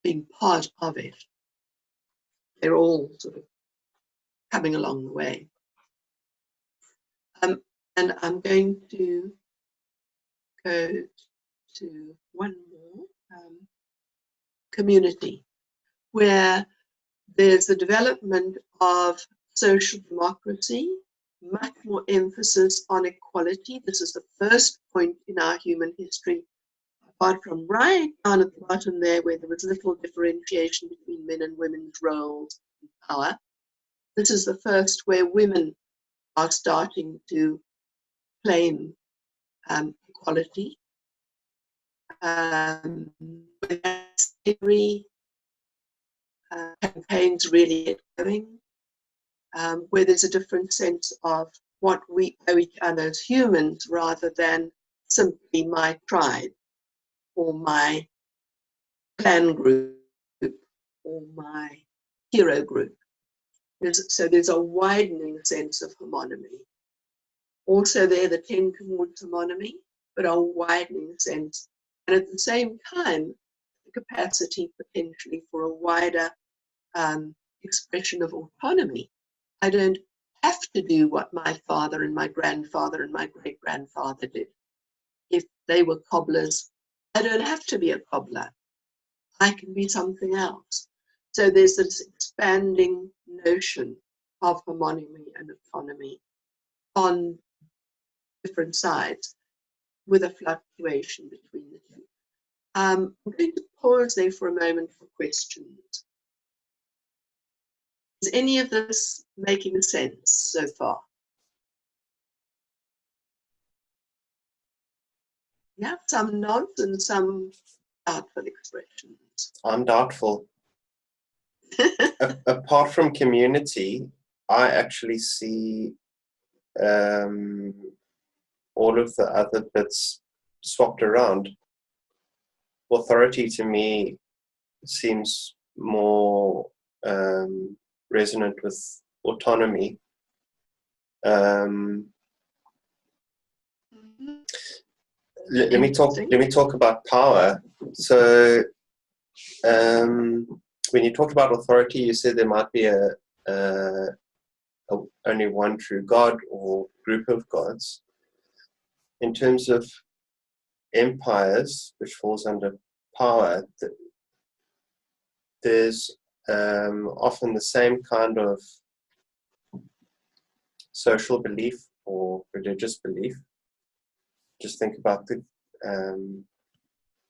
being part of it. They're all sort of coming along the way. And I'm going to go to one more, community, where there's the development of social democracy, much more emphasis on equality. This is the first point in our human history, apart from right down at the bottom there, where there was little differentiation between men and women's roles and power. this is the first where women are starting to claim equality. Slavery campaigns really get going, where there's a different sense of what we owe each other as humans rather than simply my tribe or my clan group or my hero group. So there's a widening sense of homonomy. Also there, the tend towards homonomy, but a widening sense. And at the same time, the capacity potentially for a wider expression of autonomy. I don't have to do what my father and my grandfather and my great-grandfather did. If they were cobblers, I don't have to be a cobbler. I can be something else. So there's this expanding notion of homonomy and autonomy on different sides with a fluctuation between the two. I'm going to pause there for a moment for questions. Is any of this making sense so far? Yeah, some nods and some doubtful expressions. I'm doubtful. Apart from community, I actually see all of the other bits swapped around. Authority to me seems more resonant with autonomy. Let me talk about power. So when you talked about authority, you said there might be only one true God or group of gods. In terms of empires, which falls under power, there's often the same kind of social belief or religious belief. Just think about the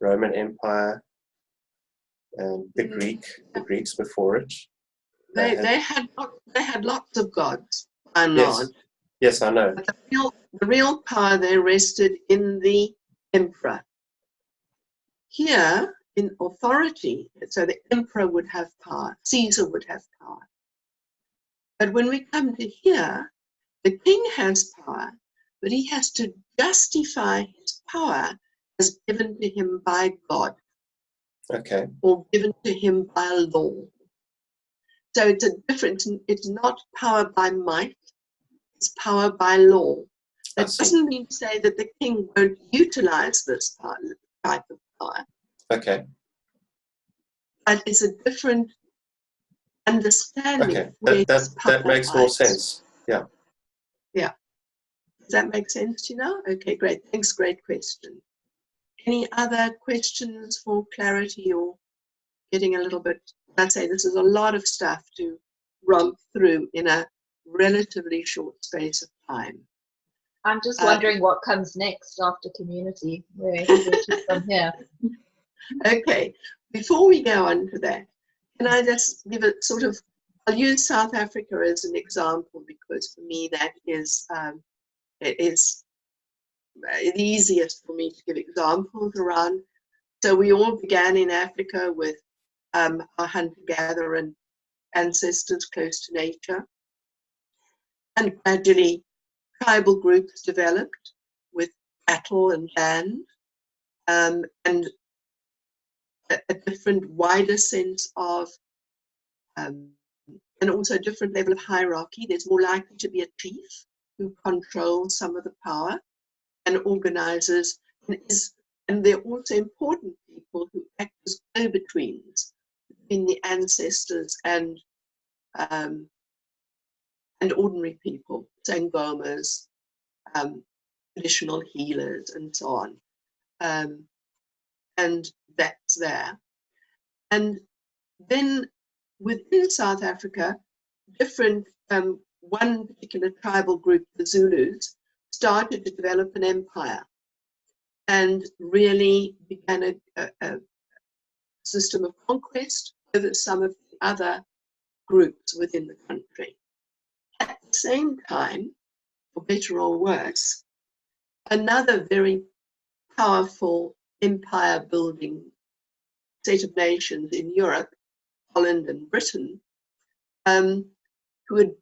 Roman Empire and the Greeks before it. They had lots of gods, by and large. Yes, I know. But the real power there rested in the emperor. Here, in authority, so the emperor would have power, Caesar would have power. But when we come to here, the king has power, but he has to justify his power as given to him by God. Okay. Or given to him by law. So it's a difference. It's not power by might, it's power by law. That doesn't mean to say that the king won't utilize this type of power. Okay. But it's a different understanding. Okay, that makes more sense. Yeah. Yeah. Does that make sense to you now? Okay, great. Thanks, great question. Any other questions for clarity or getting a little bit, I'd say this is a lot of stuff to romp through in a relatively short space of time. I'm just wondering what comes next after community. Where from here? Okay, before we go on to that, can I just give it sort of, I'll use South Africa as an example because for me that is, it is the easiest for me to give examples around. So we all began in Africa with our hunter-gatherer and ancestors close to nature. And gradually tribal groups developed with cattle and land, and a different, wider sense of, and also a different level of hierarchy. There's more likely to be a chief who controls some of the power and organizes, and they're also important people who act as go-betweens between the ancestors and ordinary people, sangomas, traditional healers, and so on. And that's there. And then within South Africa, different, one particular tribal group, the Zulus, started to develop an empire and really began a system of conquest over some of the other groups within the country. same time, for better or worse, another very powerful empire-building set of nations in Europe, Holland and Britain, who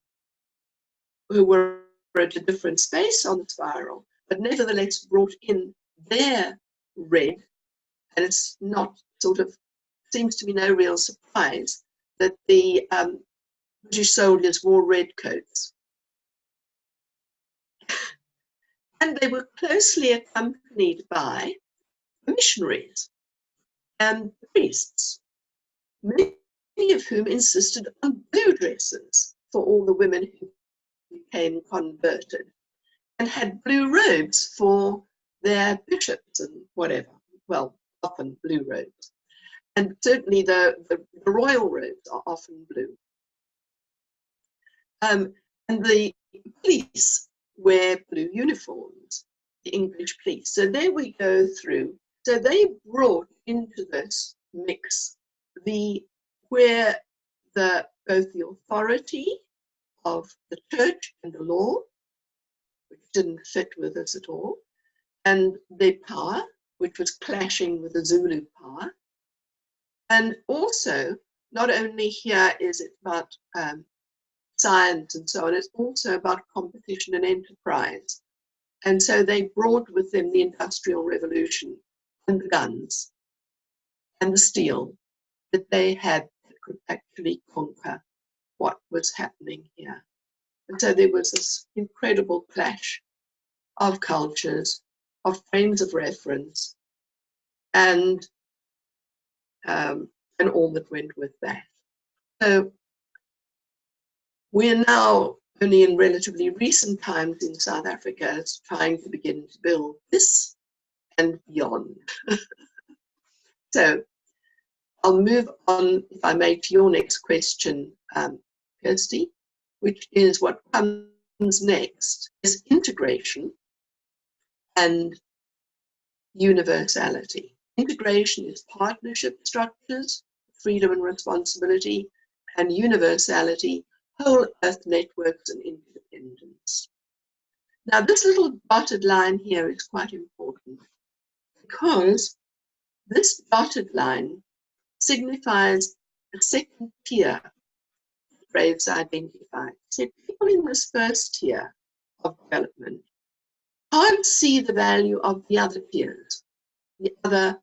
were at a different space on the spiral, but nevertheless brought in their red, and it's not sort of, seems to be no real surprise that the British soldiers wore red coats. And they were closely accompanied by missionaries and priests, many of whom insisted on blue dresses for all the women who became converted, and had blue robes for their bishops and whatever. Well, often blue robes. And certainly the royal robes are often blue. And the police wear blue uniforms, the English police. So there we go through. So they brought into this mix where both the authority of the church and the law, which didn't fit with us at all, and their power, which was clashing with the Zulu power. And also, not only here is it about science and so on, it's also about competition and enterprise. And so they brought with them the Industrial Revolution and the guns and the steel that they had that could actually conquer what was happening here. And so there was this incredible clash of cultures, of frames of reference, and all that went with that. So we're now only in relatively recent times in South Africa trying to begin to build this and beyond. So I'll move on, if I may, to your next question, Kirsty, which is what comes next is integration and universality. Integration is partnership structures, freedom and responsibility, and universality, whole earth networks and interdependence. Now, this little dotted line here is quite important because this dotted line signifies a second tier that Graves identified. So people in this first tier of development can't see the value of the other tiers, the other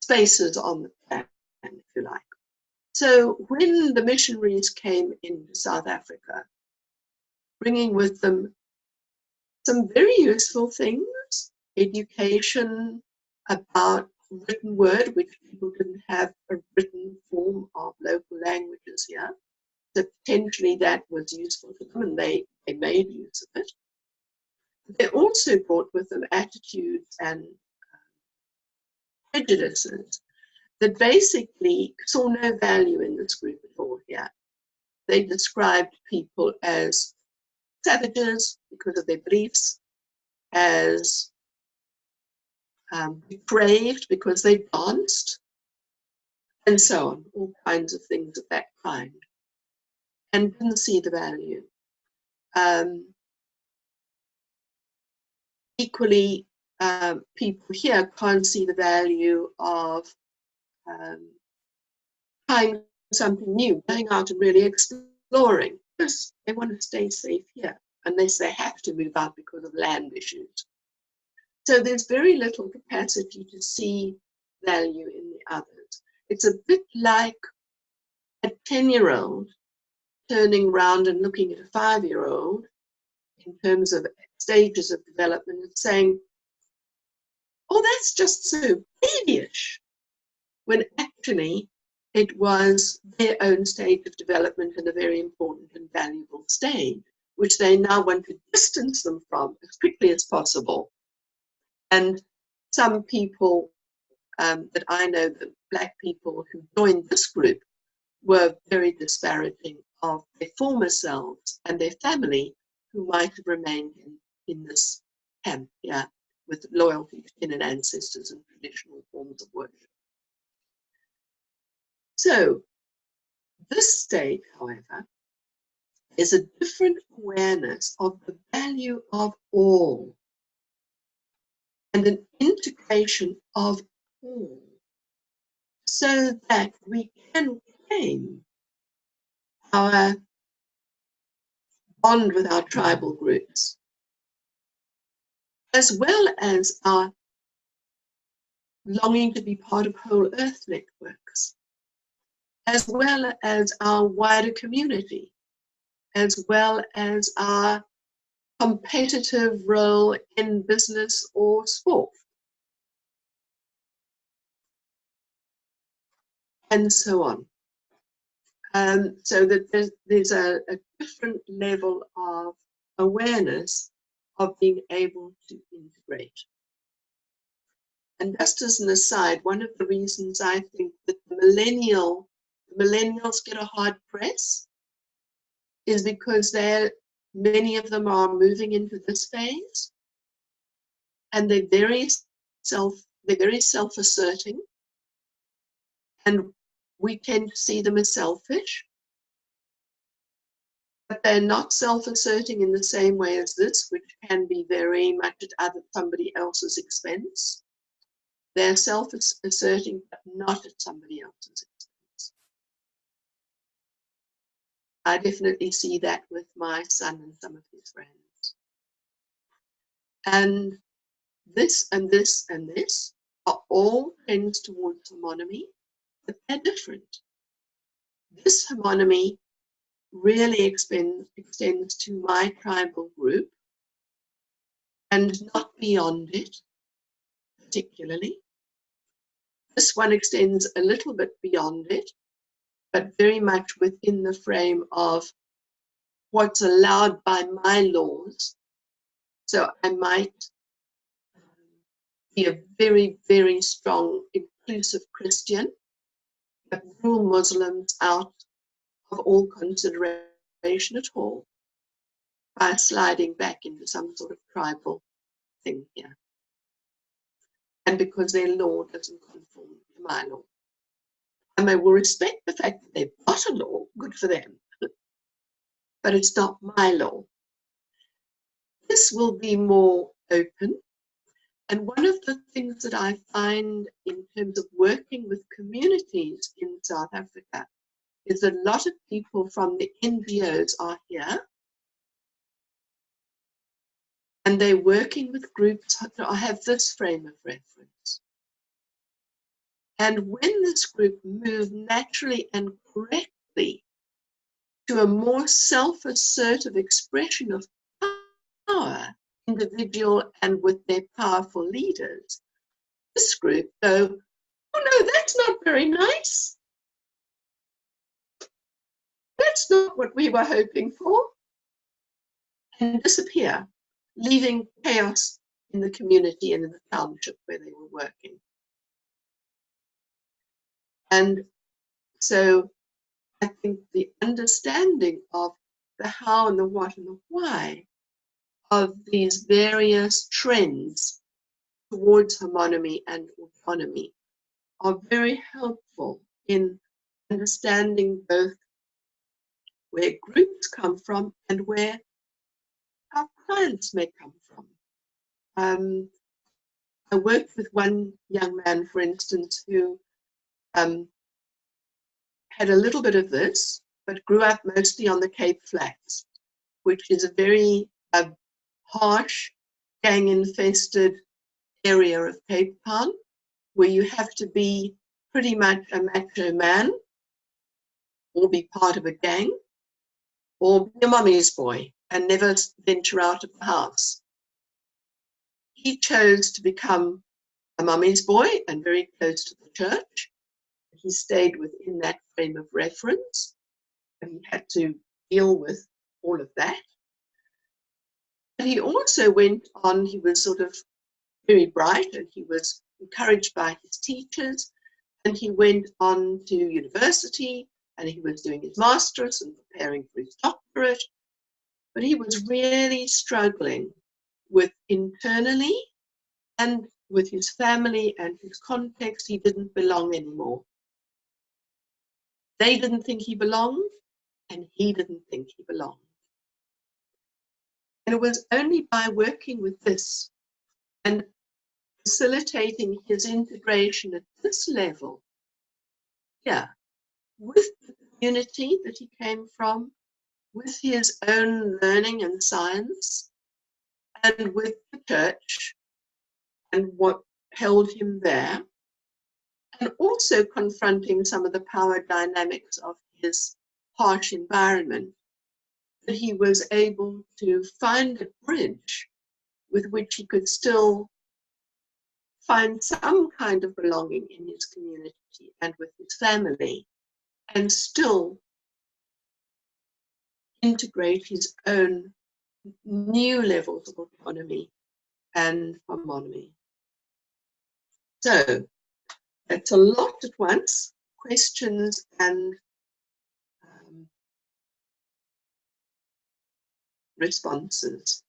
spaces on the planet, if you like. So when the missionaries came into South Africa, bringing with them some very useful things, education about written word, which people didn't have a written form of local languages here, so potentially that was useful to them and they made use of it. They also brought with them attitudes and prejudices that basically saw no value in this group at all here. They described people as savages because of their beliefs, as depraved because they danced, and so on, all kinds of things of that kind, and didn't see the value. Equally, people here can't see the value of trying something new, going out and really exploring, because they want to stay safe here, unless they have to move out because of land issues. So there's very little capacity to see value in the others. It's a bit like a 10-year-old turning around and looking at a 5-year-old in terms of stages of development and saying, oh, that's just so babyish, when actually it was their own stage of development and a very important and valuable stage, which they now want to distance them from as quickly as possible. And some people that I know, the Black people who joined this group, were very disparaging of their former selves and their family who might have remained in this camp here with loyalty to kin and ancestors and traditional forms of worship. So this state, however, There's a different awareness of the value of all and an integration of all so that we can claim our bond with our tribal groups, as well as our longing to be part of whole earth networks, as well as our wider community, as well as our competitive role in business or sport, and so on. So that there's a different level of awareness of being able to integrate. And just as an aside, one of the reasons I think that the millennials get a hard press is because many of them are moving into this phase, and they're very self-asserting, and we tend to see them as selfish, but they're not self-asserting in the same way as this, which can be very much at somebody else's expense. They're self-asserting, but not at somebody else's expense. I definitely see that with my son and some of his friends. And this and this and this are all trends towards homonomy, but they're different. This homonomy really extends to my tribal group and not beyond it particularly. This one extends a little bit beyond it, but very much within the frame of what's allowed by my laws. So I might be a very, very strong, inclusive Christian, but rule Muslims out of all consideration at all by sliding back into some sort of tribal thing here. And because their law doesn't conform to my law. And I will respect the fact that they've got a law, good for them, but it's not my law. This will be more open. And one of the things that I find in terms of working with communities in South Africa is a lot of people from the NGOs are here, and they're working with groups that have this frame of reference. And when this group moves naturally and correctly to a more self-assertive expression of power, individual and with their powerful leaders, this group go, oh no, that's not very nice. That's not what we were hoping for, and disappear, leaving chaos in the community and in the township where they were working. And so I think the understanding of the how and the what and the why of these various trends towards homonomy and autonomy are very helpful in understanding both where groups come from and where our clients may come from. I worked with one young man, for instance, who had a little bit of this, but grew up mostly on the Cape Flats, which is a very harsh, gang-infested area of Cape Town, where you have to be pretty much a macho man, or be part of a gang, or be a mummy's boy, and never venture out of the house. He chose to become a mummy's boy and very close to the church. He stayed within that frame of reference, and he had to deal with all of that. But he also went on, he was sort of very bright, and he was encouraged by his teachers, and he went on to university, and he was doing his master's and preparing for his doctorate, but he was really struggling with internally and with his family and his context. He didn't belong anymore. They didn't think he belonged, and he didn't think he belonged. And it was only by working with this and facilitating his integration at this level, with the community that he came from, with his own learning and science, and with the church and what held him there, and also confronting some of the power dynamics of his harsh environment, that he was able to find a bridge with which he could still find some kind of belonging in his community and with his family, and still integrate his own new levels of autonomy and homonomy. So it's a lot at once, questions and responses.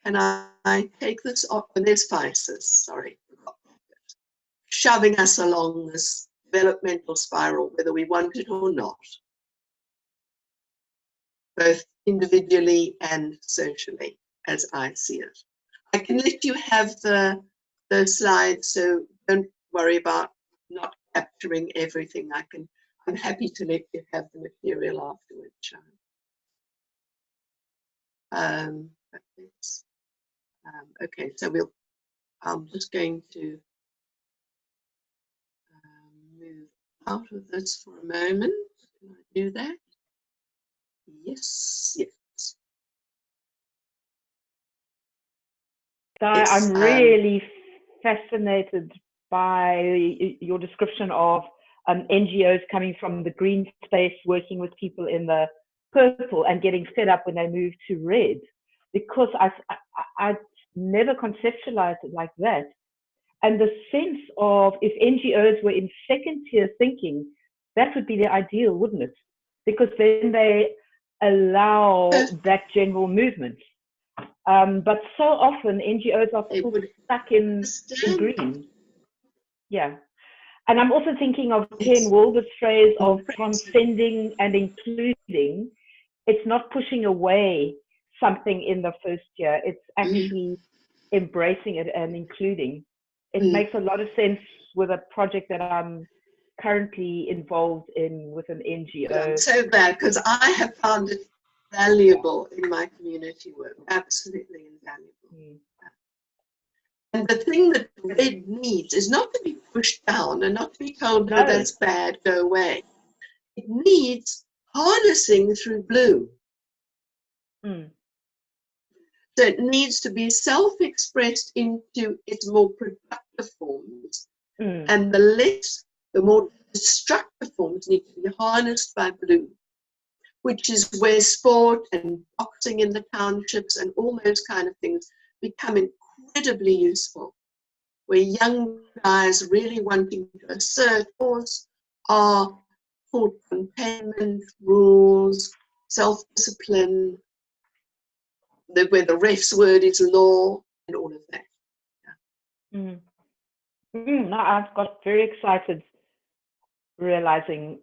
Can I take this off? Oh, there's Physis, sorry, shoving us along this developmental spiral, whether we want it or not, both individually and socially, as I see it. I can let you have the slides, so don't worry about not capturing everything. I'm happy to let you have the material afterwards, okay, so I'm just going to move out of this for a moment. Can I do that? Yes, yes. I'm really fascinated by your description of NGOs coming from the green space, working with people in the purple and getting fed up when they move to red, because I never conceptualized it like that. And the sense of, if NGOs were in second tier thinking, that would be the ideal, wouldn't it? Because then they allow that general movement. But so often NGOs are still stuck in green. Yeah. And I'm also thinking of Ken Wilber's phrase of transcending and including. It's not pushing away something in the first year. It's actually embracing it and including. It makes a lot of sense with a project that I'm currently involved in with an NGO. I'm so glad, because I have found it valuable in my community work, absolutely invaluable. And the thing that red needs is not to be pushed down and not to be told, no, that's bad, go away. It needs harnessing through blue. So it needs to be self-expressed into its more productive forms, and the more destructive forms need to be harnessed by blue, which is where sport and boxing in the townships and all those kind of things become incredibly useful, where young guys really wanting to assert force are taught containment, rules, self-discipline, where the ref's word is law, and all of that. No, I've got very excited realizing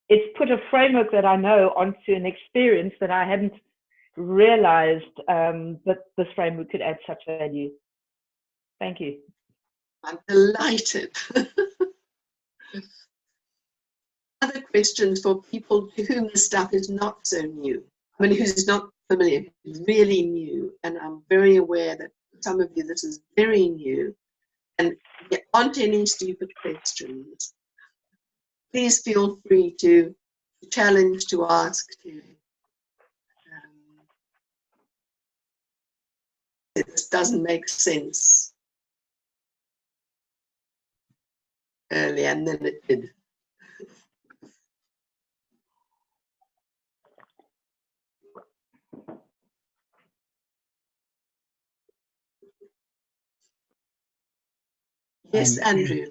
it's put a framework that I know onto an experience that I hadn't realized that this framework could add such value. Thank you. I'm delighted. Other questions for people to whom the stuff is not so new. I mean, who's not familiar, who's really new. And I'm very aware that for some of you this is very new. And there aren't any stupid questions. Please feel free to challenge, to ask, to this doesn't make sense earlier, and then it did. Yes, Andrew.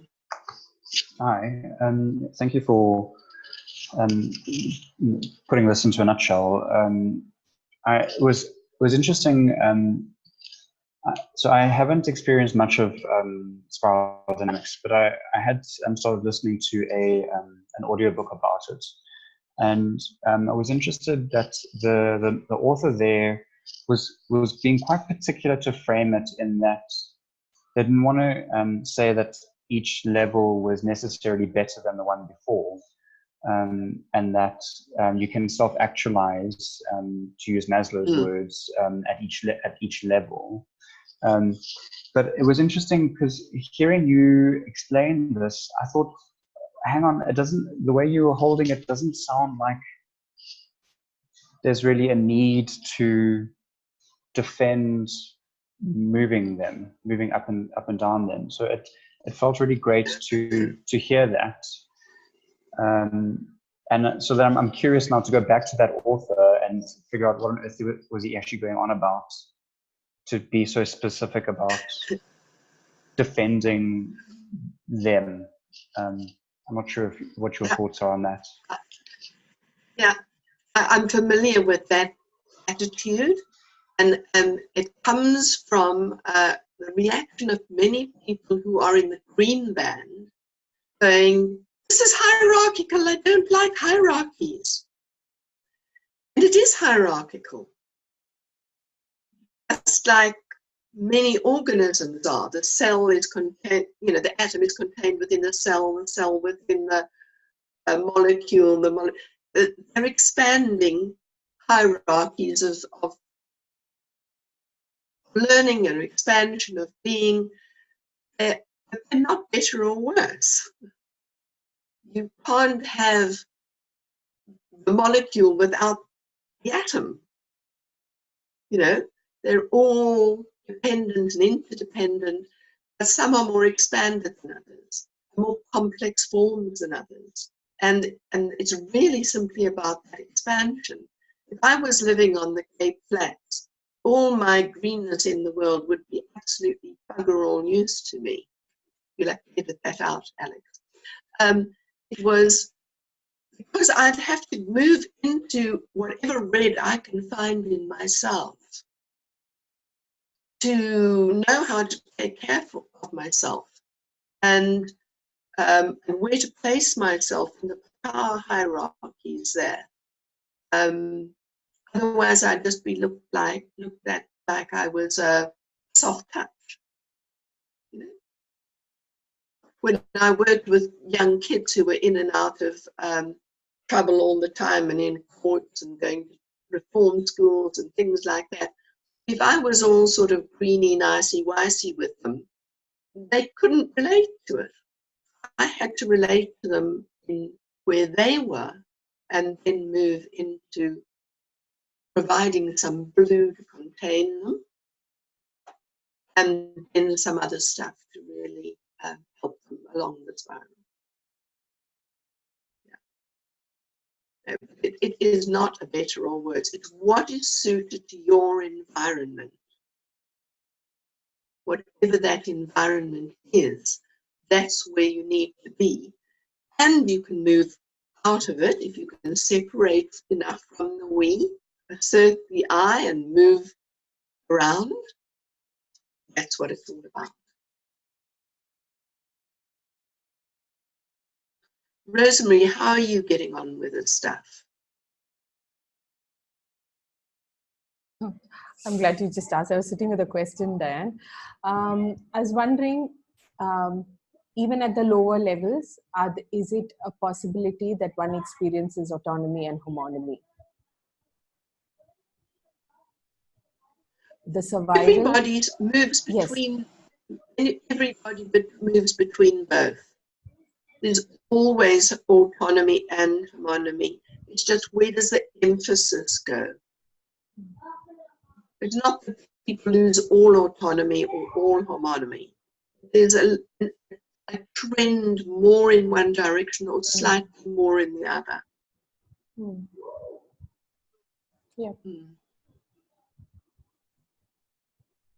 Hi, thank you for putting this into a nutshell. It was interesting. So I haven't experienced much of spiral dynamics, but I had started listening to an audiobook about it, and I was interested that the author there was being quite particular to frame it in that they didn't want to say that each level was necessarily better than the one before, and that you can self-actualize, to use Maslow's words, at each level. But it was interesting because hearing you explain this, I thought, hang on, the way you were holding it doesn't sound like there's really a need to defend moving up and down them. So it felt really great to hear that. And so then I'm curious now to go back to that author and figure out what on earth was he actually going on about, to be so specific about defending them. I'm not sure what your thoughts are on that. Yeah, I'm familiar with that attitude, and it comes from the reaction of many people who are in the green band saying, this is hierarchical, I don't like hierarchies. And it is hierarchical. Just like many organisms are. The cell is contained, the atom is contained within the cell within the molecule, they're expanding hierarchies of learning and expansion of being. They're not better or worse. You can't have the molecule without the atom. They're all dependent and interdependent, but some are more expanded than others, more complex forms than others. And it's really simply about that expansion. If I was living on the Cape Flats, all my greenness in the world would be absolutely bugger all news to me. You'll have to edit that out, Alex. It was because I'd have to move into whatever red I can find in myself to know how to take care of myself and where to place myself in the power hierarchies there. Otherwise, I'd just be looked at like I was a soft touch. When I worked with young kids who were in and out of trouble all the time and in courts and going to reform schools and things like that, if I was all sort of greeny, nicey-wicey with them, they couldn't relate to it. I had to relate to them in where they were and then move into providing some blue to contain them and then some other stuff to really help them along the spiral. Yeah. It is not a better or worse. It's what is suited to your environment. Whatever that environment is, that's where you need to be. And you can move out of it if you can separate enough from the we, assert the I, and move around. That's what it's all about. Rosemary, how are you getting on with this stuff? Oh, I'm glad you just asked. I was sitting with a question, Diane. I was wondering, even at the lower levels, is it a possibility that one experiences autonomy and homonomy? The survival. Everybody moves between. Yes. Everybody moves between both. There's always autonomy and homonomy. It's just where does the emphasis go? It's not that people lose all autonomy or all homonomy. There's a trend more in one direction or slightly more in the other. Yeah.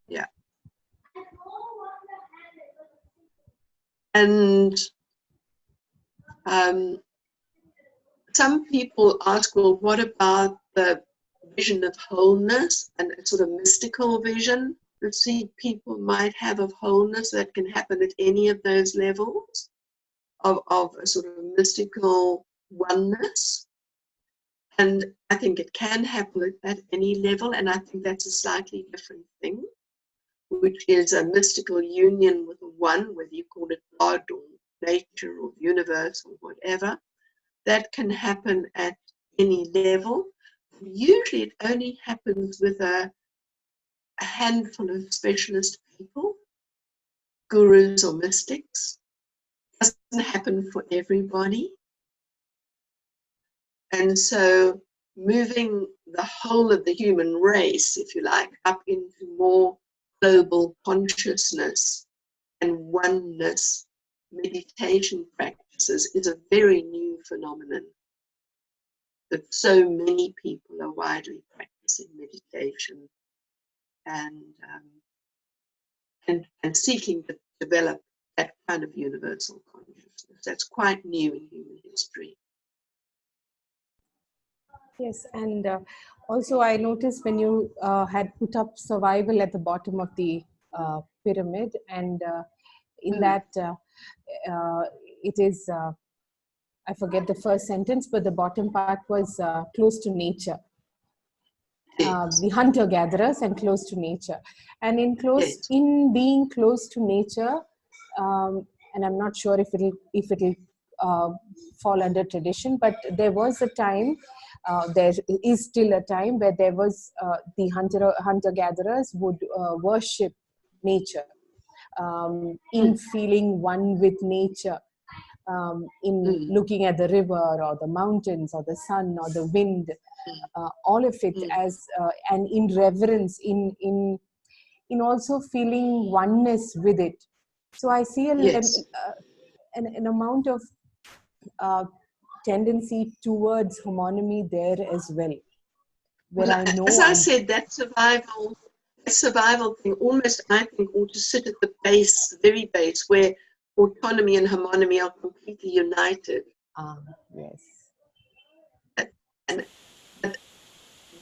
Yeah. And some people ask, well, what about the vision of wholeness and a sort of mystical vision that people might have of wholeness that can happen at any of those levels of a sort of mystical oneness? And I think it can happen at any level, and I think that's a slightly different thing, which is a mystical union with a one, whether you call it God or nature or universe or whatever. That can happen at any level. Usually it only happens with a handful of specialist people, gurus or mystics. It doesn't happen for everybody. And so moving the whole of the human race, if you like, up into more global consciousness and oneness meditation practices is a very new phenomenon. That so many people are widely practicing meditation and seeking to develop that kind of universal consciousness. That's quite new in human history. Yes, and also I noticed when you had put up survival at the bottom of the pyramid, and in that it is, I forget the first sentence, but the bottom part was close to nature. The hunter-gatherers and close to nature. And in being close to nature, and I'm not sure if it'll fall under tradition, but there was a time, there is still a time where there was the hunter-gatherers would worship nature, in feeling one with nature, in looking at the river or the mountains or the sun or the wind, all of it as and in reverence, in also feeling oneness with it. So I see an amount of tendency towards homonomy there as well. Where I know, as I said, that survival thing almost, I think, ought to sit at the base, the very base, where autonomy and homonomy are completely united. Yes. And that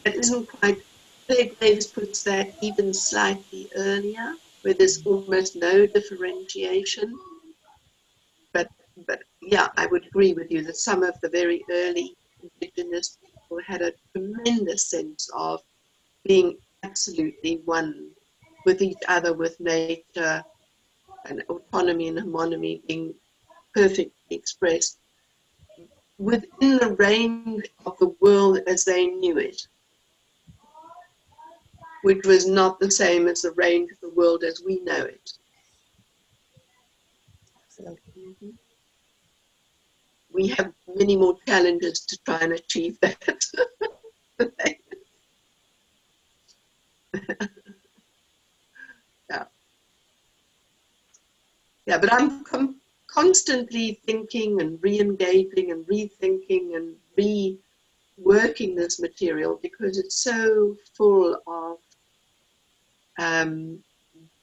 isn't quite, Davis puts that even slightly earlier, where there's almost no differentiation. But yeah, I would agree with you that some of the very early indigenous people had a tremendous sense of being absolutely one with each other, with nature, and autonomy and homonomy being perfectly expressed within the range of the world as they knew it, which was not the same as the range of the world as we know it. Mm-hmm. We have many more challenges to try and achieve that. Yeah, but I'm constantly thinking and re-engaging and rethinking and reworking this material because it's so full of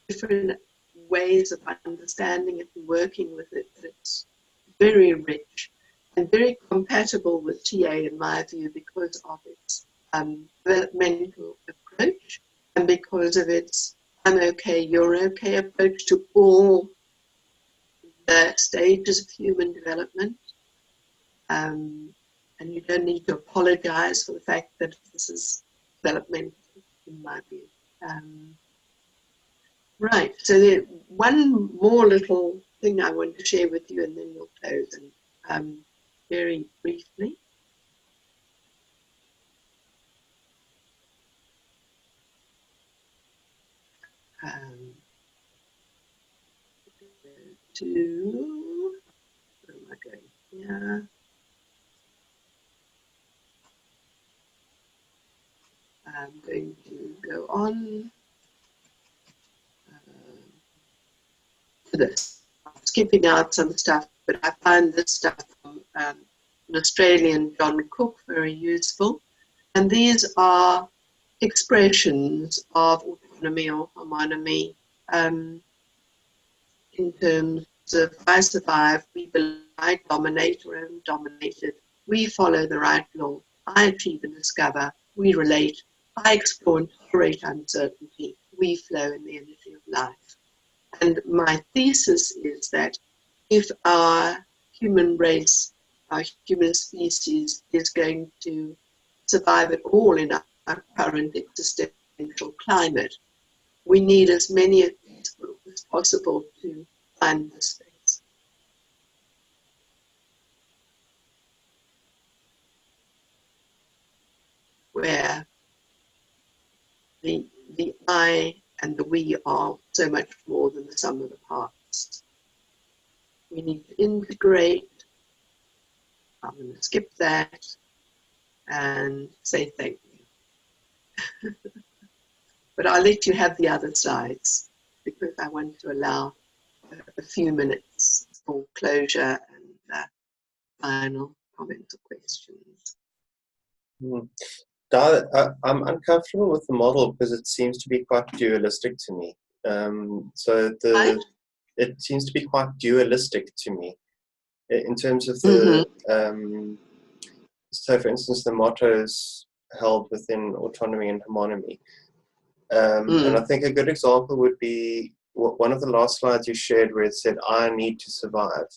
different ways of understanding it and working with it. It's very rich and very compatible with TA in my view because of its developmental approach and because of its I'm okay, you're okay approach to all the stages of human development. And you don't need to apologize for the fact that this is developmental in my view. Right, so one more little thing I want to share with you and then we'll close, and very briefly. Where am I going here? I'm going to go on to this. I'm skipping out some stuff, but I find this stuff from an Australian John Cook very useful. And these are expressions of autonomy or homonomy in terms of I survive, we believe, I dominate or am dominated, we follow the right law, I achieve and discover, we relate, I explore and tolerate uncertainty, we flow in the energy of life. And my thesis is that if our human race, our human species is going to survive at all in our current existential climate. We need as many as possible to find the space. Where the I and the we are so much more than the sum of the parts. We need to integrate. I'm going to skip that and say thank you. But I'll let you have the other slides because I want to allow a few minutes for closure and final comments or questions. I'm uncomfortable with the model because it seems to be quite dualistic to me. It seems to be quite dualistic to me in terms of the. So, for instance, the mottos held within autonomy and homonomy, and I think a good example would be one of the last slides you shared, where it said, "I need to survive."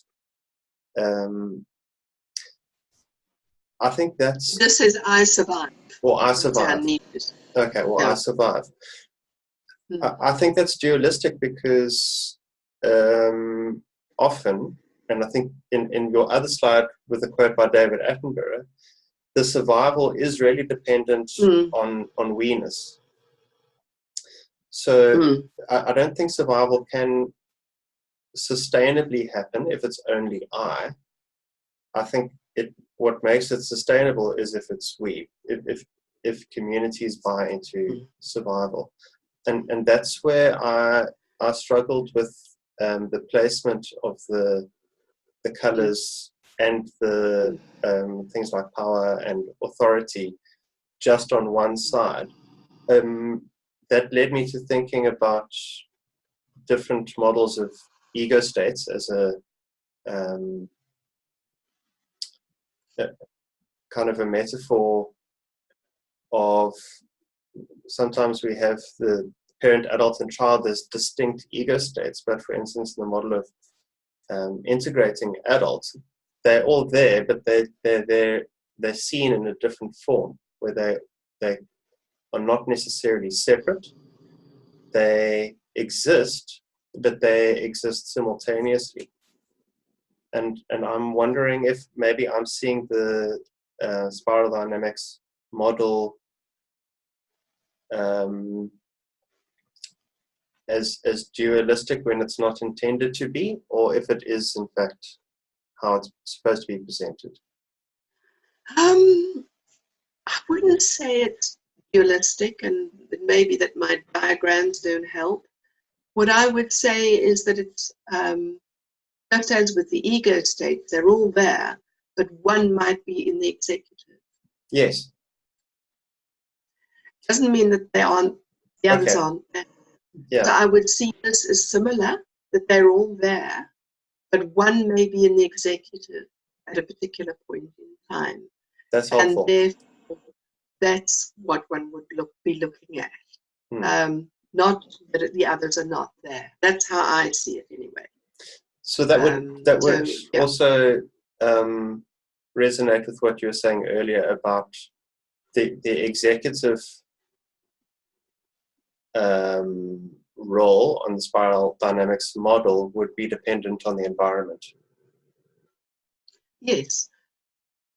I think that's. This says I survive. Or I survive. Okay, well, yeah. I survive. I think that's dualistic because often, and I think in your other slide with the quote by David Attenborough, the survival is really dependent on we-ness. So I don't think survival can sustainably happen if it's only I. I think what makes it sustainable is if it's we, if communities buy into survival, and that's where I struggled with the placement of the colors and the things like power and authority just on one side. That led me to thinking about different models of ego states as a kind of a metaphor of sometimes we have the parent, adult, and child as distinct ego states, but for instance, in the model of integrating adults, they're all there, but they're seen in a different form, where they are not necessarily separate. They exist, but they exist simultaneously. And I'm wondering if maybe I'm seeing the spiral dynamics model as dualistic when it's not intended to be, or if it is in fact how it's supposed to be presented. I wouldn't say it's dualistic, and maybe that my diagrams don't help. What I would say is that it's just as with the ego states, they're all there, but one might be in the executive. Yes. Doesn't mean that they aren't, the others aren't there. Yeah. So I would see this as similar, that they're all there, but one may be in the executive at a particular point in time. That's helpful. And therefore, that's what one would be looking at. Not that the others are not there. That's how I see it anyway. So that would also resonate with what you were saying earlier about the executive role on the spiral dynamics model would be dependent on the environment. Yes.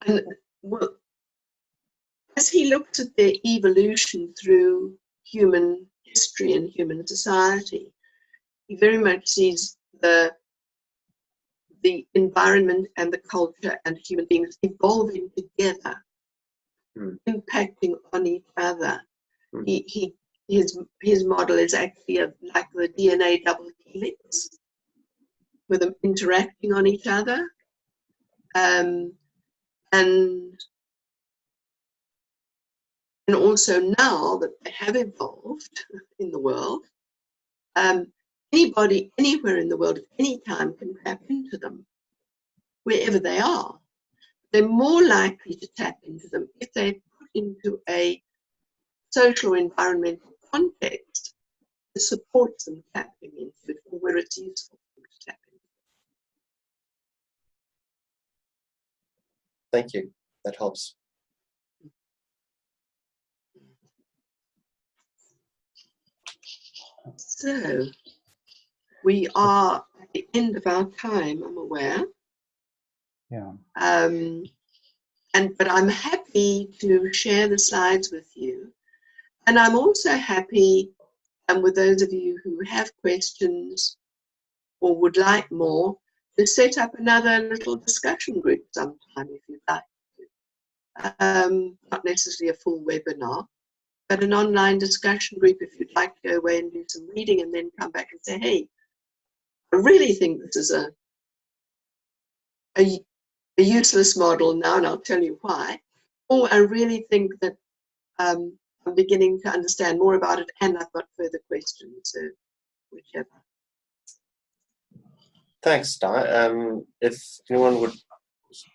And well, as he looks at their evolution through human history and human society, he very much sees the environment and the culture and human beings evolving together, impacting on each other. His model is actually like the DNA double helix, with them interacting on each other, and also now that they have evolved in the world, anybody anywhere in the world at any time can tap into them, wherever they are. They're more likely to tap into them if they're put into a social or environmental context that supports them tapping into it, or where it's useful for them to tap into it. Thank you. That helps. So we are at the end of our time, I'm aware. Yeah. But I'm happy to share the slides with you. And I'm also happy, and with those of you who have questions or would like more, to set up another little discussion group sometime if you'd like to. Not necessarily a full webinar, but an online discussion group if you'd like to go away and do some reading and then come back and say, hey, I really think this is a useless model now, and I'll tell you why. Or I really think that I'm beginning to understand more about it and I've got further questions, so whichever. Thanks, Di. If anyone would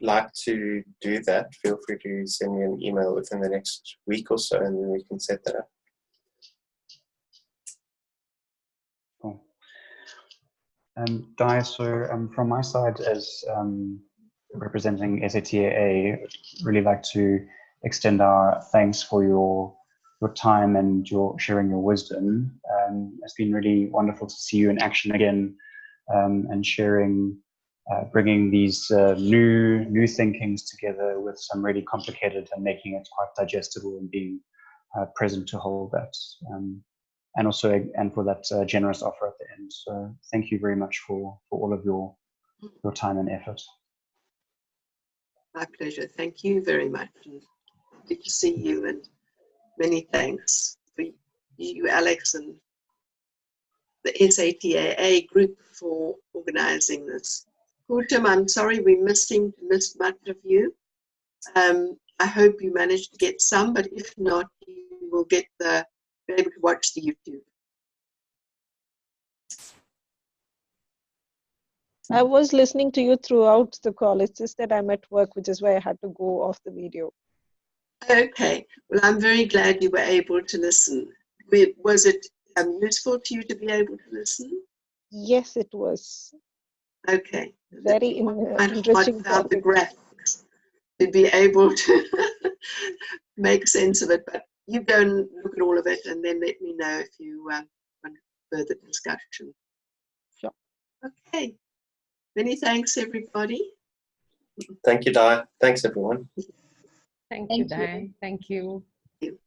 like to do that, feel free to send me an email within the next week or so, and then we can set that up. Cool. Di, so from my side as representing SATAA, I'd really like to extend our thanks for your time and your sharing your wisdom. It's been really wonderful to see you in action again, and sharing, bringing these new thinkings together with some really complicated and making it quite digestible and being present to hold that. And also, and for that generous offer at the end. So thank you very much for all of your time and effort. My pleasure. Thank you very much. And good to see you, and many thanks for you, Alex, and the SATAA group for organizing this. Kultum, I'm sorry we missed much of you. I hope you managed to get some, but if not, you will be able to watch the YouTube. I was listening to you throughout the call. It's just that I'm at work, which is why I had to go off the video. Okay. Well, I'm very glad you were able to listen. Was it useful to you to be able to listen? Yes, it was. Okay. Very interesting without the topic. graphics to be able to make sense of it. But you go and look at all of it and then let me know if you want further discussion. Sure. Okay. Many thanks, everybody. Thank you, Di. Thanks, everyone. Thank you, Diane. Thank you. Thank you.